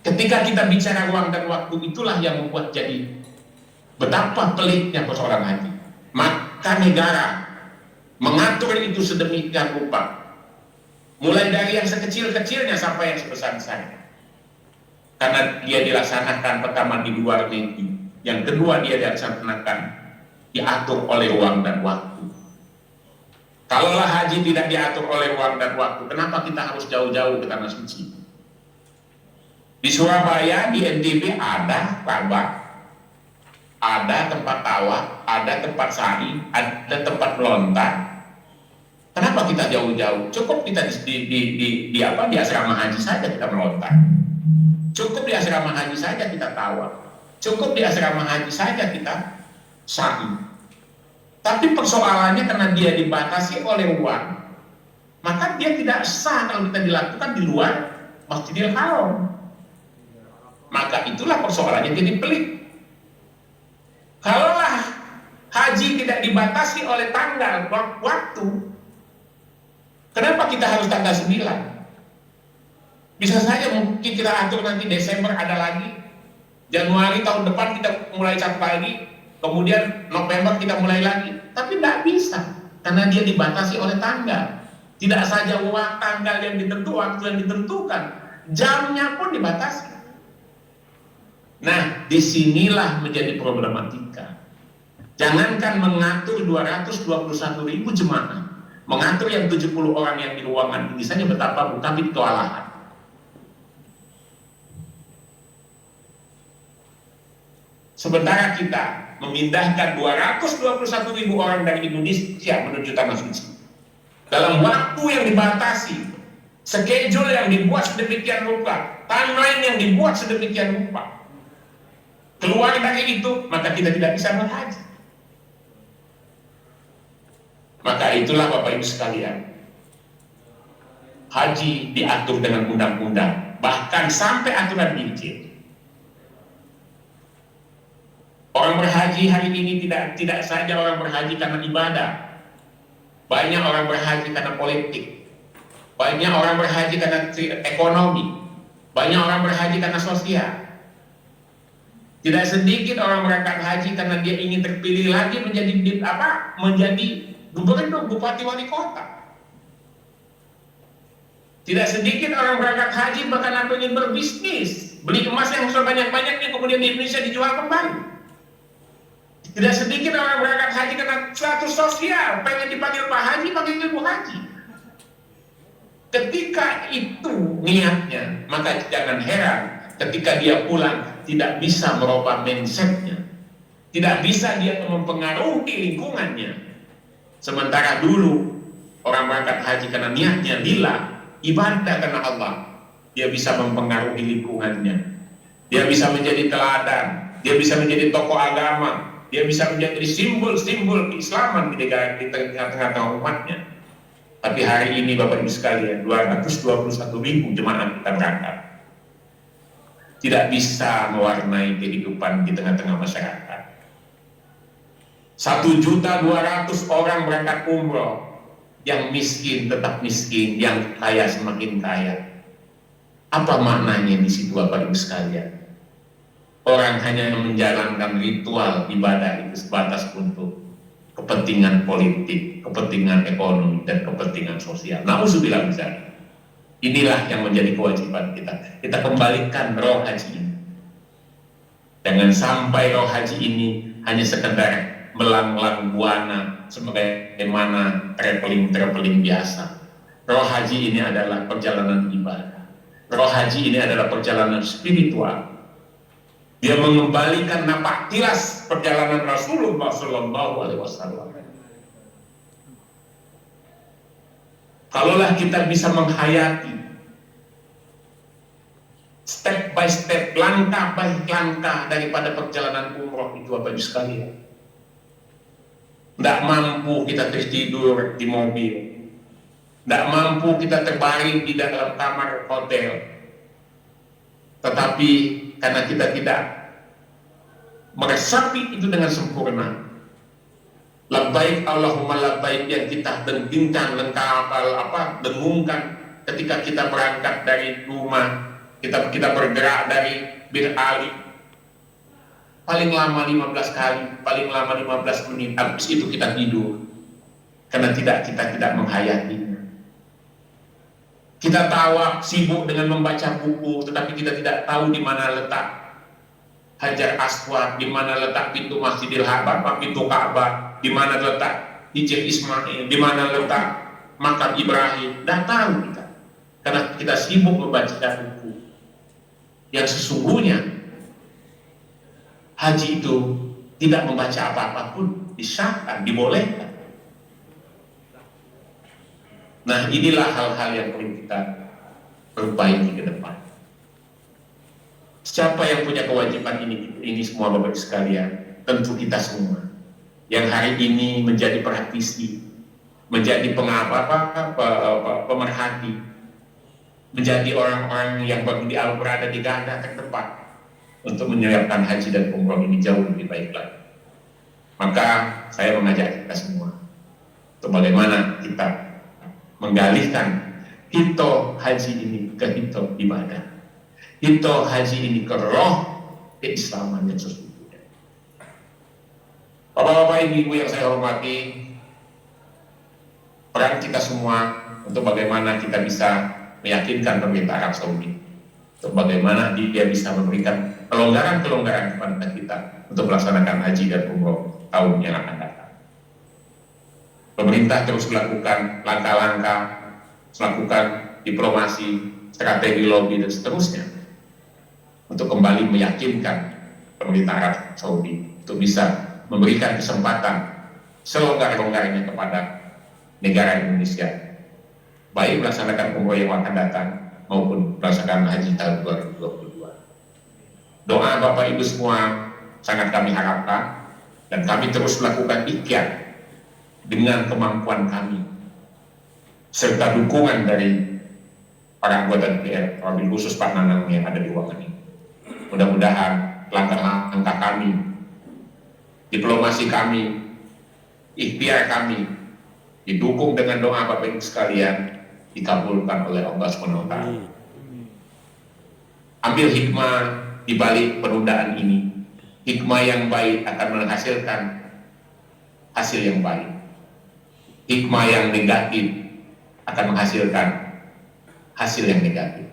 Ketika kita bicara ruang dan waktu, itulah yang membuat jadi betapa peliknya persoalan haji. Maka negara mengatur itu sedemikian rupa, mulai dari yang sekecil-kecilnya sampai yang sebesar-besarnya. Karena dia dilaksanakan pertama di luar negeri, yang kedua dia dilaksanakan diatur oleh ruang dan waktu. Kalaulah haji tidak diatur oleh ruang dan waktu, kenapa kita harus jauh-jauh ke tanah suci? Di Surabaya, di NTB ada Ka'bah, ada tempat tawaf, ada tempat sa'i, ada tempat melontar. Kenapa kita jauh-jauh? Cukup kita di asrama haji saja kita melontar. Cukup di asrama haji saja kita tawaf. Cukup di asrama haji saja kita sa'i. Tapi persoalannya karena dia dibatasi oleh ruang, maka dia tidak sah kalau kita dilakukan di luar Masjidil Haram. Maka itulah persoalannya jadi pelik. Kalaulah haji tidak dibatasi oleh tanggal waktu, kenapa kita harus tanggal 9? Bisa saja mungkin kita atur nanti Desember ada lagi, Januari tahun depan kita mulai satu lagi, kemudian November kita mulai lagi. Tapi tidak bisa, karena dia dibatasi oleh tanggal. Tidak saja tanggal yang ditentukan, waktu yang ditentukan, jamnya pun dibatasi. Nah, disinilah menjadi problematika. Jangankan mengatur 221.000 jemaah, mengatur yang 70 orang yang di ruangan ini saja betapa bukan kewalahan. Sementara kita memindahkan 221.000 orang dari Indonesia menuju tanah suci dalam waktu yang dibatasi, schedule yang dibuat sedemikian rupa, timeline yang dibuat sedemikian rupa. Keluar dari itu, maka kita tidak bisa berhaji. Maka itulah Bapak Ibu sekalian, haji diatur dengan undang-undang, bahkan sampai aturan Injil. Orang berhaji hari ini tidak saja orang berhaji karena ibadah. Banyak orang berhaji karena politik. Banyak orang berhaji karena ekonomi. Banyak orang berhaji karena sosial. Tidak sedikit orang berangkat haji karena dia ingin terpilih lagi menjadi gubernur, bupati, wali kota. Tidak sedikit orang berangkat haji bahkan ingin berbisnis, beli emas yang sebanyak-banyaknya kemudian di Indonesia dijual kembali. Tidak sedikit orang berangkat haji karena status sosial, pengen dipanggil Pak Haji, panggil Ibu Haji. Ketika itu niatnya, maka jangan heran ketika dia pulang tidak bisa merubah mindsetnya, tidak bisa dia mempengaruhi lingkungannya. Sementara dulu orang berangkat haji karena niatnya lillah, ibadah karena Allah, dia bisa mempengaruhi lingkungannya, dia bisa menjadi teladan, dia bisa menjadi tokoh agama, dia bisa menjadi simbol-simbol keislaman di tengah-tengah umatnya. Tapi hari ini Bapak Ibu sekalian, 221.000 jemaah kita berangkat tidak bisa mewarnai kehidupan di tengah-tengah masyarakat. 1.200.000 orang berangkat umroh, yang miskin tetap miskin, yang kaya semakin kaya. Apa maknanya di situ Bapak Ibu sekalian? Orang hanya menjalankan ritual ibadah itu sebatas untuk kepentingan politik, kepentingan ekonomi, dan kepentingan sosial. Nauzubillah min dzalik. Inilah yang menjadi kewajiban kita. Kita kembalikan roh haji ini. Jangan sampai roh haji ini hanya sekedar melanglang buana sebagaimana traveling biasa. Roh haji ini adalah perjalanan ibadah. Roh haji ini adalah perjalanan spiritual. Dia mengembalikan napak tilas perjalanan Rasulullah SAW. Kalaulah kita bisa menghayati step by step, langkah by langkah daripada perjalanan umroh itu, Bapak Ibu sekalian, tidak mampu kita tertidur di mobil, tidak mampu kita terbaring di dalam kamar hotel, tetapi karena kita tidak meresapi itu dengan sempurna, labbaik Allahumma labbaik yang kita dengungkan dengungkan ketika kita berangkat dari rumah, kita bergerak dari Bir Ali, paling lama 15 kali, paling lama 15 menit, habis itu kita tidur karena kita tidak menghayatinya. Kita tawaf sibuk dengan membaca buku, tetapi kita tidak tahu di mana letak Hajar Aswad, di mana letak pintu Masjidil Haram, pintu Ka'bah, di mana letak Hijr Ismail, di mana letak makam Ibrahim. Tidak tahu kita, karena kita sibuk membaca buku. Yang sesungguhnya haji itu tidak membaca apa-apapun, disahkan, dibolehkan. Nah, inilah hal-hal yang perlu kita perbaiki ke depan. Siapa yang punya kewajiban ini semua Bapak sekalian? Tentu kita semua yang hari ini menjadi praktisi, menjadi pemerhati, menjadi orang-orang yang berada di garda terdepan untuk menyiapkan haji dan umroh ini jauh lebih baik lagi. Maka saya mengajak kita semua untuk bagaimana kita mengalihkan hito haji ini ke hito ibadah, hito haji ini ke roh keislaman yang sesungguhnya. Bapak-bapak, ibu-ibu yang saya hormati, peran kita semua untuk bagaimana kita bisa meyakinkan pemerintah Arab Saudi, untuk bagaimana dia bisa memberikan kelonggaran-kelonggaran kepada kita untuk melaksanakan haji dan umroh tahun yang akan datang. Pemerintah terus melakukan langkah-langkah, melakukan diplomasi, strategi lobby dan seterusnya untuk kembali meyakinkan pemerintah Arab Saudi untuk bisa memberikan kesempatan selonggar-longgarnya kepada negara Indonesia, baik melaksanakan umroh yang akan datang maupun melaksanakan haji tahun 2022. Doa Bapak Ibu semua sangat kami harapkan, dan kami terus melakukan ikhtiar dengan kemampuan kami serta dukungan dari para anggota DPR, wabil khusus Pak Nanang yang ada di ruangan ini. Mudah-mudahan langkah-langkah kami, diplomasi kami, ikhtiar kami didukung dengan doa Bapak Ibu sekalian, dikabulkan oleh Allah SWT. Ambil hikmah di balik penundaan ini. Hikmah yang baik akan menghasilkan hasil yang baik. Hikmah yang negatif akan menghasilkan hasil yang negatif.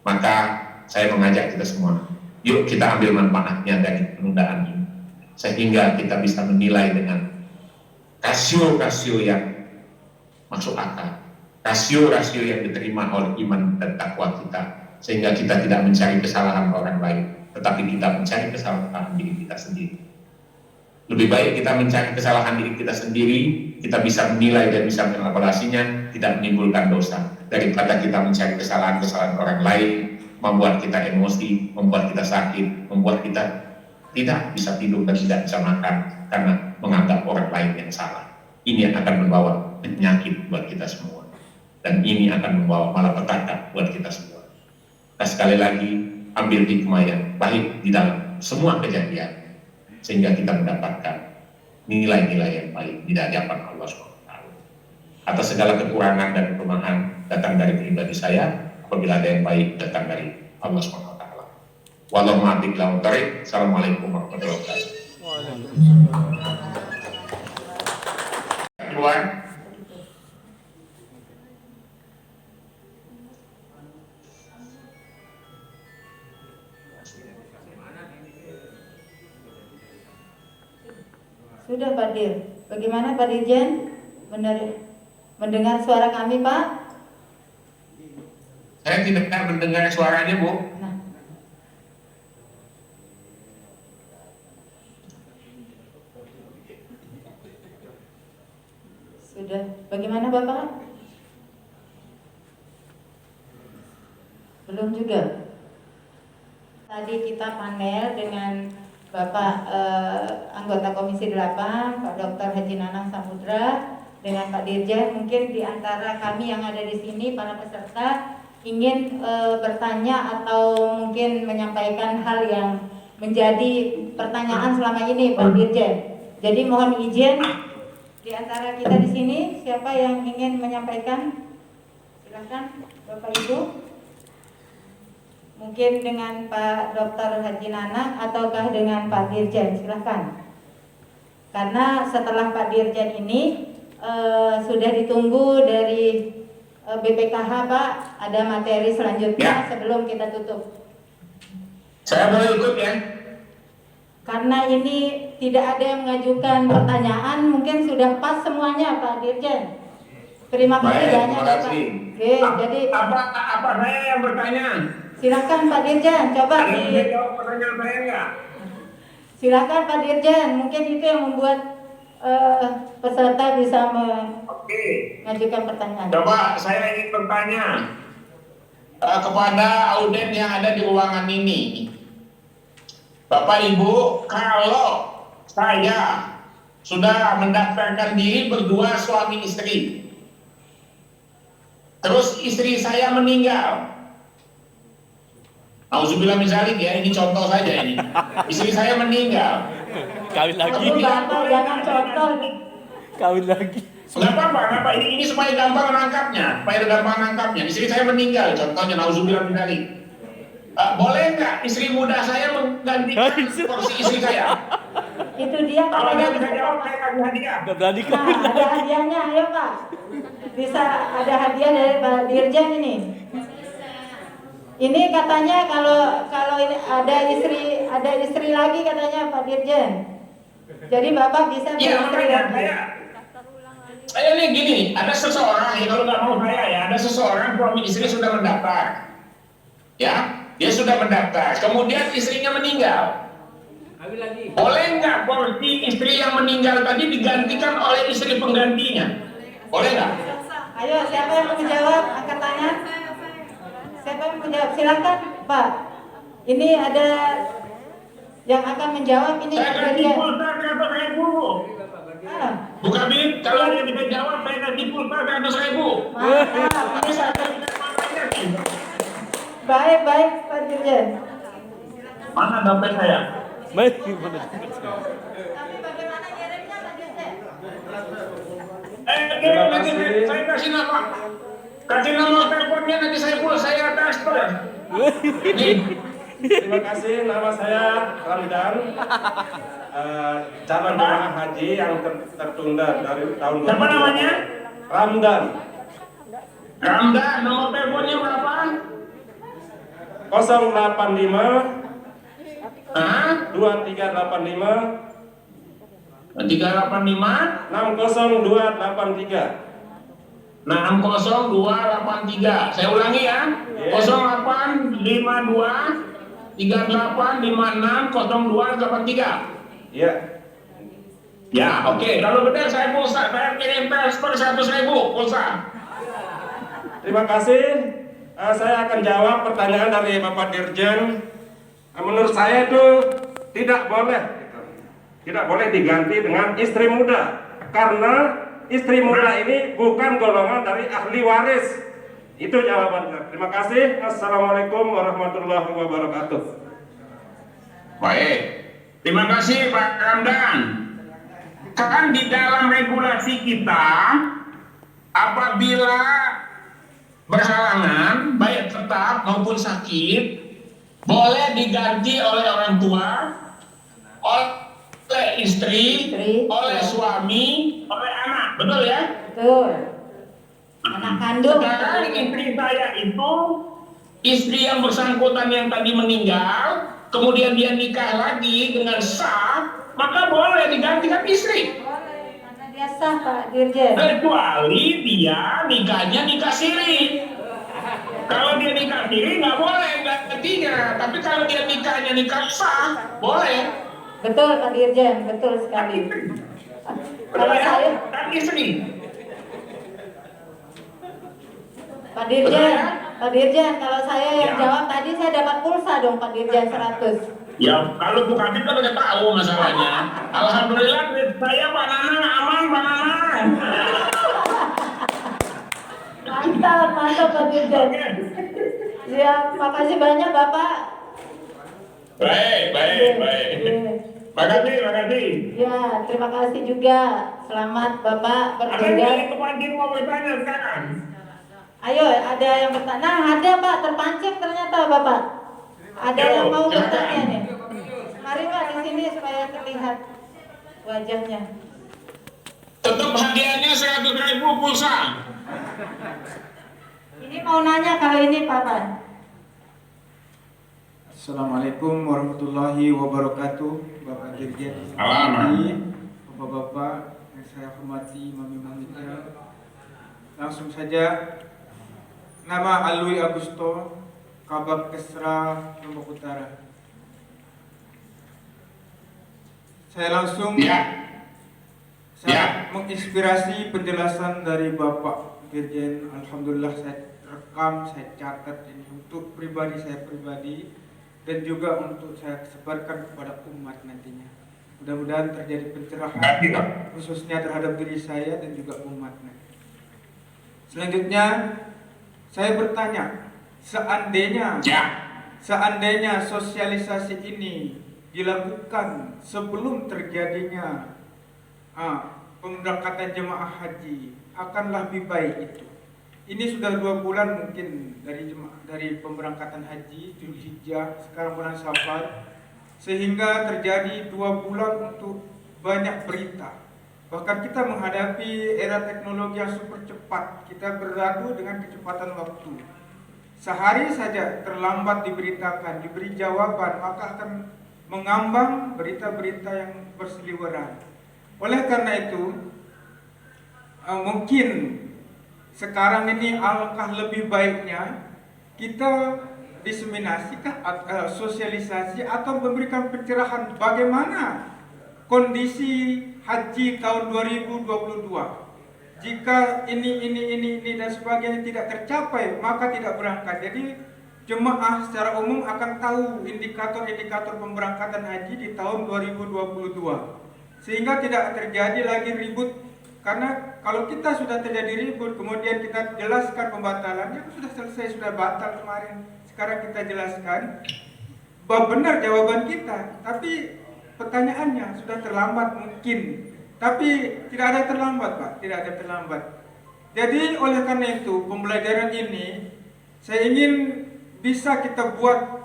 Maka saya mengajak kita semua, yuk kita ambil manfaatnya dari penundaan ini, sehingga kita bisa menilai dengan rasio-rasio yang masuk akal, rasio-rasio yang diterima oleh iman dan takwa kita, sehingga kita tidak mencari kesalahan orang lain, tetapi kita mencari kesalahan diri kita sendiri. Lebih baik kita mencari kesalahan diri kita sendiri, kita bisa menilai dan bisa mengevaluasinya, tidak menimbulkan dosa, daripada kita mencari kesalahan-kesalahan orang lain, membuat kita emosi, membuat kita sakit, membuat kita tidak bisa tidur dan tidak bisa makan karena menganggap orang lain yang salah. Ini akan membawa penyakit buat kita semua, dan ini akan membawa malapetaka buat kita semua. Nah, sekali lagi, ambil hikmah yang baik di dalam semua kejadian, sehingga kita mendapatkan nilai-nilai yang baik di hadapan Allah SWT. Atas segala kekurangan dan kelemahan datang dari pribadi saya, apabila ada yang baik datang dari Allah SWT. Wallahu a'lam bishawab. Assalamualaikum warahmatullahi wabarakatuh. Sudah Pak Dir. Bagaimana Pak Dirjen? Mendengar suara kami Pak? Saya tidak mendengar suaranya, Bu. Nah, sudah. Bagaimana Bapak? Belum juga. Tadi kita panel dengan Bapak anggota Komisi 8, Pak Dr. Haji Nanang Samudra, dengan Pak Dirjen. Mungkin di antara kami yang ada di sini, para peserta ingin bertanya atau mungkin menyampaikan hal yang menjadi pertanyaan selama ini, Pak Dirjen. Jadi mohon izin di antara kita di sini, siapa yang ingin menyampaikan? Silakan, Bapak Ibu. Mungkin dengan Pak Dr. Haji Nanang ataukah dengan Pak Dirjen, silahkan. Karena setelah Pak Dirjen ini sudah ditunggu dari BPKH Pak, ada materi selanjutnya sebelum kita tutup. Saya boleh ikut ya? Karena ini tidak ada yang mengajukan pertanyaan, mungkin sudah pas semuanya Pak Dirjen. Terima kasih Baik, banyak terima Bapak. kasih. Oke, jadi Apa saya yang bertanya? silakan Pak Dirjen, coba Ada yang bisa jawab pertanyaan saya enggak? silakan Pak Dirjen, mungkin itu yang membuat peserta bisa Oke. mengajukan pertanyaan. Coba saya ingin bertanya kepada auden yang ada di ruangan ini. Bapak Ibu, kalau saya sudah mendaftarkan diri berdua suami istri, terus istri saya meninggal, auzubillah min dzalik ya, ini contoh saja ini. Istri saya meninggal. Kawin lagi. Aduh, Bapak, jangan contoh. Kawin lagi. Nggak apa-apa, ini supaya gampang nangkapnya, Istri saya meninggal, contohnya auzubillah min dzalik. Boleh nggak istri muda saya menggantikan porsi istri saya? Itu dia Kalau dia katanya. bisa jawab, saya kasih hadiah. Gak berani Nah, kawin ada lagi. hadiahnya, ayo Pak. Bisa ada hadiah dari Pak Dirjen ini. Ini katanya kalau ini ada istri lagi katanya Pak Dirjen. Jadi Bapak bisa Iya, beristri makanya lagi. saya ini gini, ada seseorang, ya kalau nggak mau saya ya, ada seseorang suami istri sudah mendaftar. Ya, dia sudah mendaftar, kemudian istrinya meninggal. Boleh nggak porsi istri yang meninggal tadi digantikan oleh istri penggantinya? Boleh nggak? Ayo, siapa yang mau menjawab? Angkat tangan. Siapa yang mau menjawab? Silakan, Pak. Ini ada yang akan menjawab ini. Saya kasih Dirjen. pulsa 100.000. Ah, Bukan Bin, kalau dia bisa jawab, saya kasih pulsa 100.000. mantap. Tapi saya kasih makanya sih. Baik, Pak Dirjen. Mana dompet saya? Baik, gimana? Tapi bagaimana ngirimnya Pak Dirjen? Kirim lagi, saya kasih nama. Kasih nomor teleponnya nanti saya transfer. Ini. Terima kasih, nama saya Ramdan, calon jemaah haji yang tertunda dari tahun 2020. Siapa namanya? Ramdan, Ramdan, nomor teleponnya berapa? 085 Hah? 2385 385 60283. 60283. Saya ulangi ya. 0852 3856 0283. Iya. Ya, oke. Kalau benar saya pulsa, saya kirim transfer 100.000 pulsa. Terima kasih. Saya akan jawab pertanyaan dari Bapak Dirjen. Menurut saya itu tidak boleh, tidak boleh diganti dengan istri muda, karena istri muda ini bukan golongan dari ahli waris. Itu jawabannya. Terima kasih. Assalamualaikum warahmatullahi wabarakatuh. Baik. Terima kasih Pak Ramdan. Kan di dalam regulasi kita, apabila berhalangan, baik tetap maupun sakit, boleh diganti oleh orang tua, oleh istri, oleh suami, oleh anak. Betul ya? Betul. Anak kandung. Sekarang istri saya itu, istri yang bersangkutan yang tadi meninggal, kemudian dia nikah lagi dengan sah, maka boleh diganti, kan istri. Boleh, karena dia sah Pak Dirjen. Kecuali dia nikahnya nikah siri. Kalau dia nikah siri nggak boleh gantinya. Tapi kalau dia nikahnya nikah sah, boleh. Betul Pak Dirjen, betul sekali. Kalau saya, kan istri. Pak Dirjen, kalau saya yang jawab tadi saya dapat pulsa dong Pak Dirjen 100. Ya kalau bukan itu udah tahu masalahnya. Alhamdulillah duit saya Pak Nanang aman Pak Nanang. Mantap Pak Dirjen. Ya, makasih banyak Bapak. Baik. Makasih. Ya, terima kasih juga. Selamat Bapak Ada bertugas. yang kepancing mau bertanya sekarang? Ayo, ada yang bertanya. Nah, ada Pak, terpancing ternyata Bapak. Ada yang mau bertanya nih. Mari Pak di sini supaya terlihat wajahnya. Tetap hadiahnya 100.000 pulsa. Ini mau nanya kalau ini Pak Pan. Assalamualaikum warahmatullahi wabarakatuh, Bapak Dirjen, Bapak-bapak yang saya hormati, mami-mami. Langsung saja, nama Alwi Agusto, Kabak Kesra, Lombok Utara. Saya langsung menginspirasi penjelasan dari Bapak Dirjen. Alhamdulillah saya rekam, saya catat ini untuk pribadi saya dan juga untuk saya sebarkan kepada umat nantinya. Mudah-mudahan terjadi pencerahan khususnya terhadap diri saya dan juga umat nanti. Selanjutnya saya bertanya, seandainya sosialisasi ini dilakukan sebelum terjadinya pemberangkatan jemaah haji, akanlah lebih baik itu. Ini sudah 2 bulan mungkin dari pemberangkatan haji Dzulhijjah, sekarang bulan Safar, sehingga terjadi 2 bulan untuk banyak berita. Bahkan kita menghadapi era teknologi yang super cepat, kita beradu dengan kecepatan waktu. Sehari saja terlambat diberitakan, diberi jawaban, maka akan mengambang berita-berita yang berseliweran. Oleh karena itu, mungkin sekarang ini alangkah lebih baiknya kita diseminasikan sosialisasi atau memberikan pencerahan bagaimana kondisi haji tahun 2022. Jika ini dan sebagainya tidak tercapai, maka tidak berangkat. Jadi jemaah secara umum akan tahu indikator-indikator pemberangkatan haji di tahun 2022, sehingga tidak terjadi lagi ribut. Karena kalau kita sudah terjadi ribut, kemudian kita jelaskan pembatalannya, sudah selesai, sudah batal kemarin. Sekarang kita jelaskan bahwa benar jawaban kita, tapi pertanyaannya sudah terlambat mungkin. Tapi tidak ada terlambat Pak, tidak ada terlambat. Jadi oleh karena itu pembelajaran ini saya ingin bisa kita buat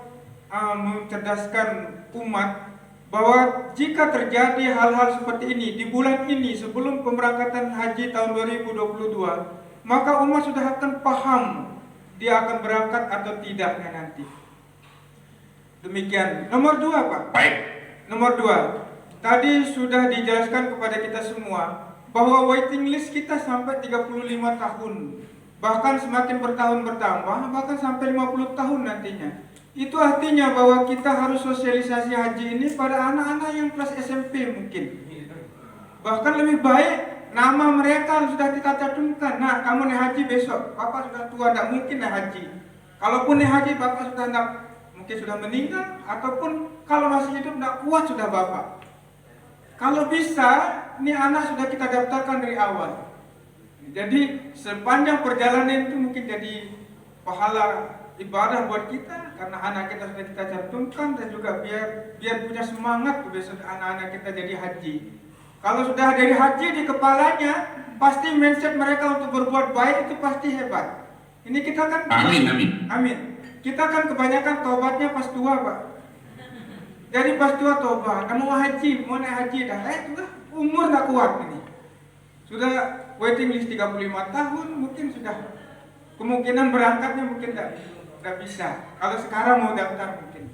mencerdaskan umat bahwa jika terjadi hal-hal seperti ini di bulan ini sebelum pemberangkatan haji tahun 2022, maka umat sudah akan paham dia akan berangkat atau tidaknya nanti. Demikian. Nomor 2 Pak. Baik. Nomor 2. Tadi sudah dijelaskan kepada kita semua bahwa waiting list kita sampai 35 tahun. Bahkan semakin bertahun bertambah, bahkan sampai 50 tahun nantinya. Itu artinya bahwa kita harus sosialisasi haji ini pada anak-anak yang kelas SMP mungkin. Bahkan lebih baik nama mereka sudah kita cantumkan. Nah, kamu naik haji besok, Bapak sudah tua, tidak mungkin naik haji. Kalaupun naik haji, Bapak sudah mungkin sudah meninggal, ataupun kalau masih hidup tidak kuat sudah Bapak. Kalau bisa, ini anak sudah kita daftarkan dari awal. Jadi sepanjang perjalanan itu mungkin jadi pahala ibadah buat kita, karena anak kita sudah kita cantumkan, dan juga biar punya semangat besok anak-anak kita jadi haji. Kalau sudah dari haji di kepalanya, pasti mindset mereka untuk berbuat baik itu pasti hebat. Ini kita kan amin. Kita kan kebanyakan tobatnya pas tua Pak. Jadi pas tua tobat, mau haji, mau naik haji dah, sudah umur tak kuat ini. Sudah waiting list 35 tahun, mungkin sudah kemungkinan berangkatnya mungkin tidak bisa. Kalau sekarang mau daftar mungkin.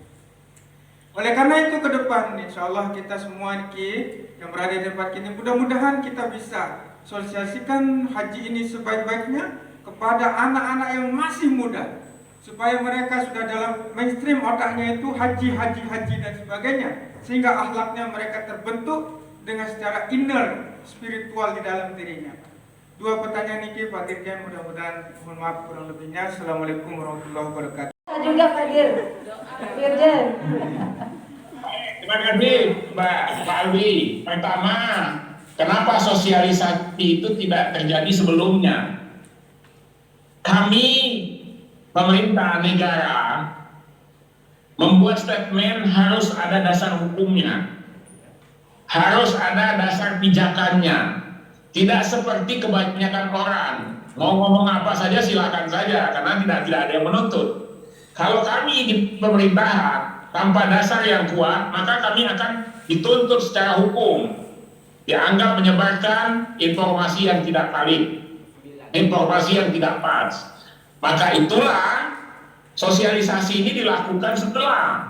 Oleh karena itu ke depan insya Allah kita semua yang berada di tempat ini mudah-mudahan kita bisa sosialisasikan haji ini sebaik-baiknya kepada anak-anak yang masih muda supaya mereka sudah dalam mainstream otaknya itu haji dan sebagainya sehingga akhlaknya mereka terbentuk dengan secara inner spiritual di dalam dirinya. Dua pertanyaan ini Pak Dirjen, mudah-mudahan mohon maaf kurang lebihnya. Assalamualaikum warahmatullahi wabarakatuh. Saya juga Pak Dirjen. Terima kasih Pak Alwi. Pertama, kenapa sosialisasi itu tidak terjadi sebelumnya? Kami pemerintah negara membuat statement harus ada dasar hukumnya, harus ada dasar pijakannya. Tidak seperti kebanyakan orang mau ngomong apa saja silakan saja karena tidak ada yang menuntut. Kalau kami di pemerintahan tanpa dasar yang kuat, maka kami akan dituntut secara hukum, dianggap menyebarkan informasi yang tidak valid, informasi yang tidak pas. Maka itulah sosialisasi ini dilakukan setelah.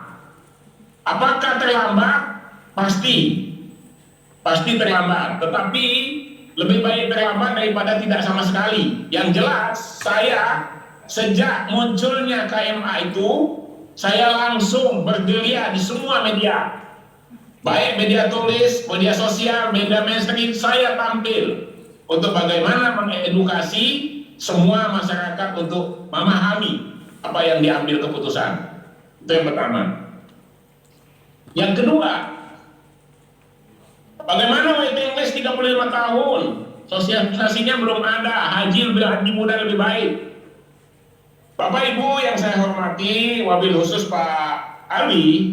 Apakah terlambat? Pasti terlambat, tetapi lebih baik terlambat daripada tidak sama sekali. Yang jelas, saya sejak munculnya KMA itu, saya langsung bergerilya di semua media, baik media tulis, media sosial, media mainstream. Saya tampil untuk bagaimana mengedukasi semua masyarakat untuk memahami apa yang diambil keputusan. Itu yang pertama. Yang kedua, bagaimana waiting list 35 tahun? Sosialisasinya belum ada. Haji muda lebih baik. Bapak Ibu yang saya hormati, wabil khusus Pak Ali,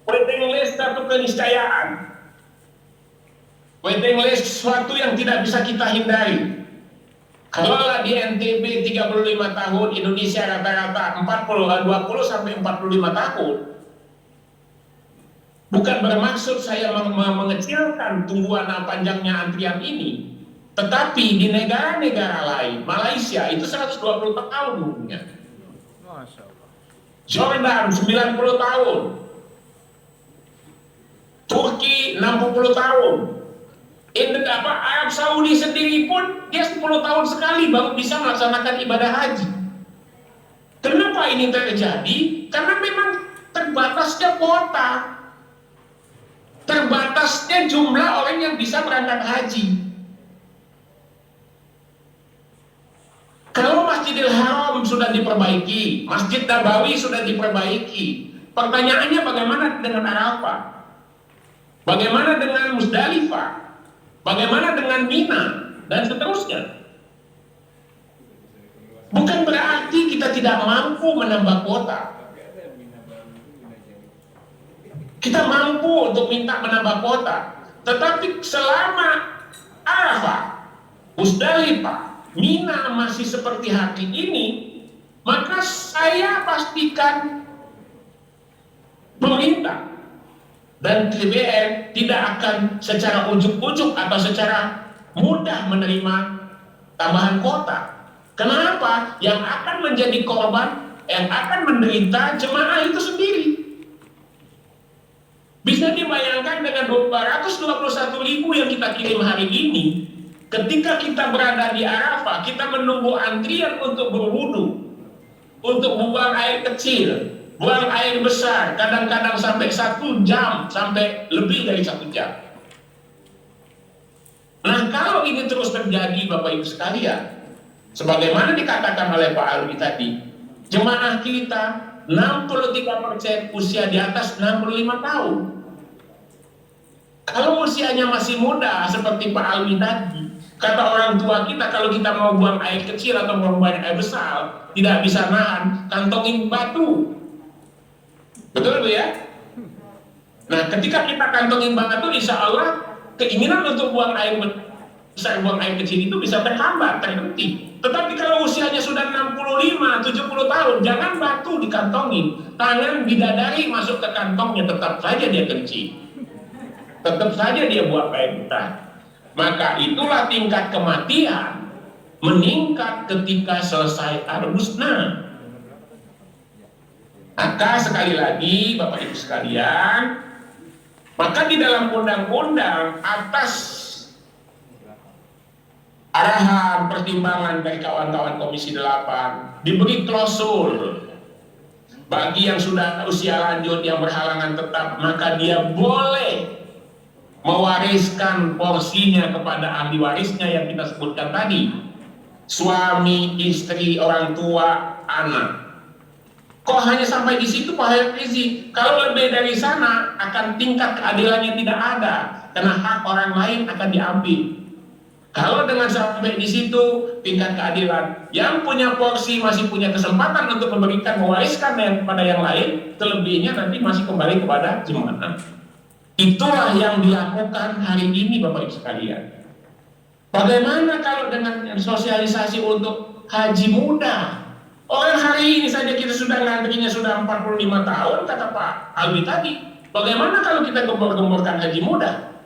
waiting list satu keniscayaan. Waiting list sesuatu yang tidak bisa kita hindari. Kalau di NTB 35 tahun, Indonesia rata-rata 20 sampai 45 tahun. Bukan bermaksud saya mengecilkan tungguan panjangnya antrian ini, tetapi di negara-negara lain, Malaysia itu 120 tahun umurnya, Jordan 90 tahun, Turki 60 tahun, Arab Saudi sendiri pun dia 10 tahun sekali baru bisa melaksanakan ibadah haji. Kenapa ini terjadi? Karena memang terbatasnya kuota, terbatasnya jumlah orang yang bisa berangkat haji. Kalau Masjidil Haram sudah diperbaiki, Masjid Nabawi sudah diperbaiki, pertanyaannya bagaimana dengan Arafah? Bagaimana dengan Musdalifah? Bagaimana dengan Mina? Dan seterusnya. Bukan berarti kita tidak mampu menambah kuota. Kita mampu untuk minta menambah kuota. Tetapi selama Arafah, Musdalifah, Mina masih seperti hari ini, maka saya pastikan pemerintah dan TBN tidak akan secara ujuk-ujuk atau secara mudah menerima tambahan kuota. Kenapa? Yang akan menjadi korban, yang akan menderita jemaah itu sendiri. Bisa dibayangkan dengan 221.000 yang kita kirim hari ini, ketika kita berada di Arafah, kita menunggu antrian untuk berwudu, untuk buang air kecil, buang air besar, kadang-kadang sampai 1 jam, sampai lebih dari 1 jam. Nah, kalau ini terus terjadi, Bapak Ibu sekalian, sebagaimana dikatakan oleh Pak Alwi tadi, jemaah kita 63% usia di atas 65 tahun. Kalau usianya masih muda, seperti Pak Alwi tadi, kata orang tua kita, kalau kita mau buang air kecil atau mau buang air besar, tidak bisa nahan, kantongin batu. Betul Bu ya? Nah, ketika kita kantongin batu, insya Allah keinginan untuk buang air besar, buang air kecil itu bisa terhambat, terhenti. Tetapi kalau usianya sudah 65, 70 tahun, jangan batu dikantongin. Tangan bidadari masuk ke kantongnya, tetap saja dia kencing. Tetap saja dia buang air besar. Maka itulah tingkat kematian meningkat ketika selesai Arbusna. Maka sekali lagi Bapak Ibu sekalian, maka di dalam undang-undang atas arahan pertimbangan dari kawan-kawan Komisi 8 diberi klausul bagi yang sudah usia lanjut yang berhalangan tetap, maka dia boleh mewariskan porsinya kepada ahli warisnya yang kita sebutkan tadi, suami, istri, orang tua, anak. Kok hanya sampai di situ Pak Herfizi? Kalau lebih dari sana akan tingkat keadilannya tidak ada, karena hak orang lain akan diambil. Kalau dengan sampai di situ tingkat keadilan, yang punya porsi masih punya kesempatan untuk memberikan mewariskan kepada yang lain, selebihnya nanti masih kembali kepada jemaah. Itulah yang dilakukan hari ini Bapak Ibu sekalian. Bagaimana kalau dengan sosialisasi untuk haji muda? Orang hari ini saja kita sudah ngantrinya sudah 45 tahun, kata Pak Alwi tadi. Bagaimana kalau kita gembor-gemborkan haji muda?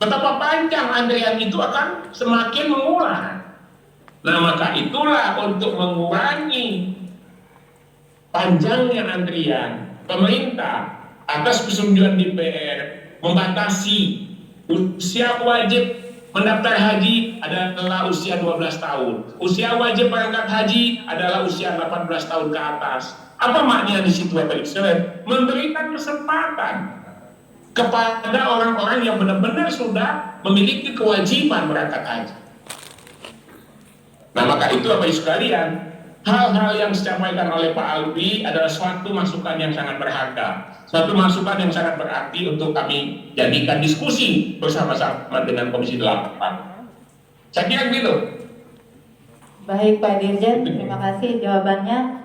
Betapa panjang antrian itu akan semakin mengular. Nah, maka itulah untuk mengurangi panjangnya antrian, pemerintah atas persetujuan DPR membatasi usia wajib mendaftar haji adalah usia 12 tahun. Usia wajib berangkat haji adalah usia 18 tahun ke atas. Apa maknanya di situ Bapak Ibu sekalian? Memberikan kesempatan kepada orang-orang yang benar-benar sudah memiliki kewajiban berangkat haji. Nah, maka itu Bapak Ibu sekalian, hal-hal yang disampaikan oleh Pak Alwi adalah suatu masukan yang sangat berharga, suatu masukan yang sangat berarti untuk kami jadikan diskusi bersama-sama dengan Komisi 8. Saya kira begitu. Baik Pak Dirjen, terima kasih jawabannya.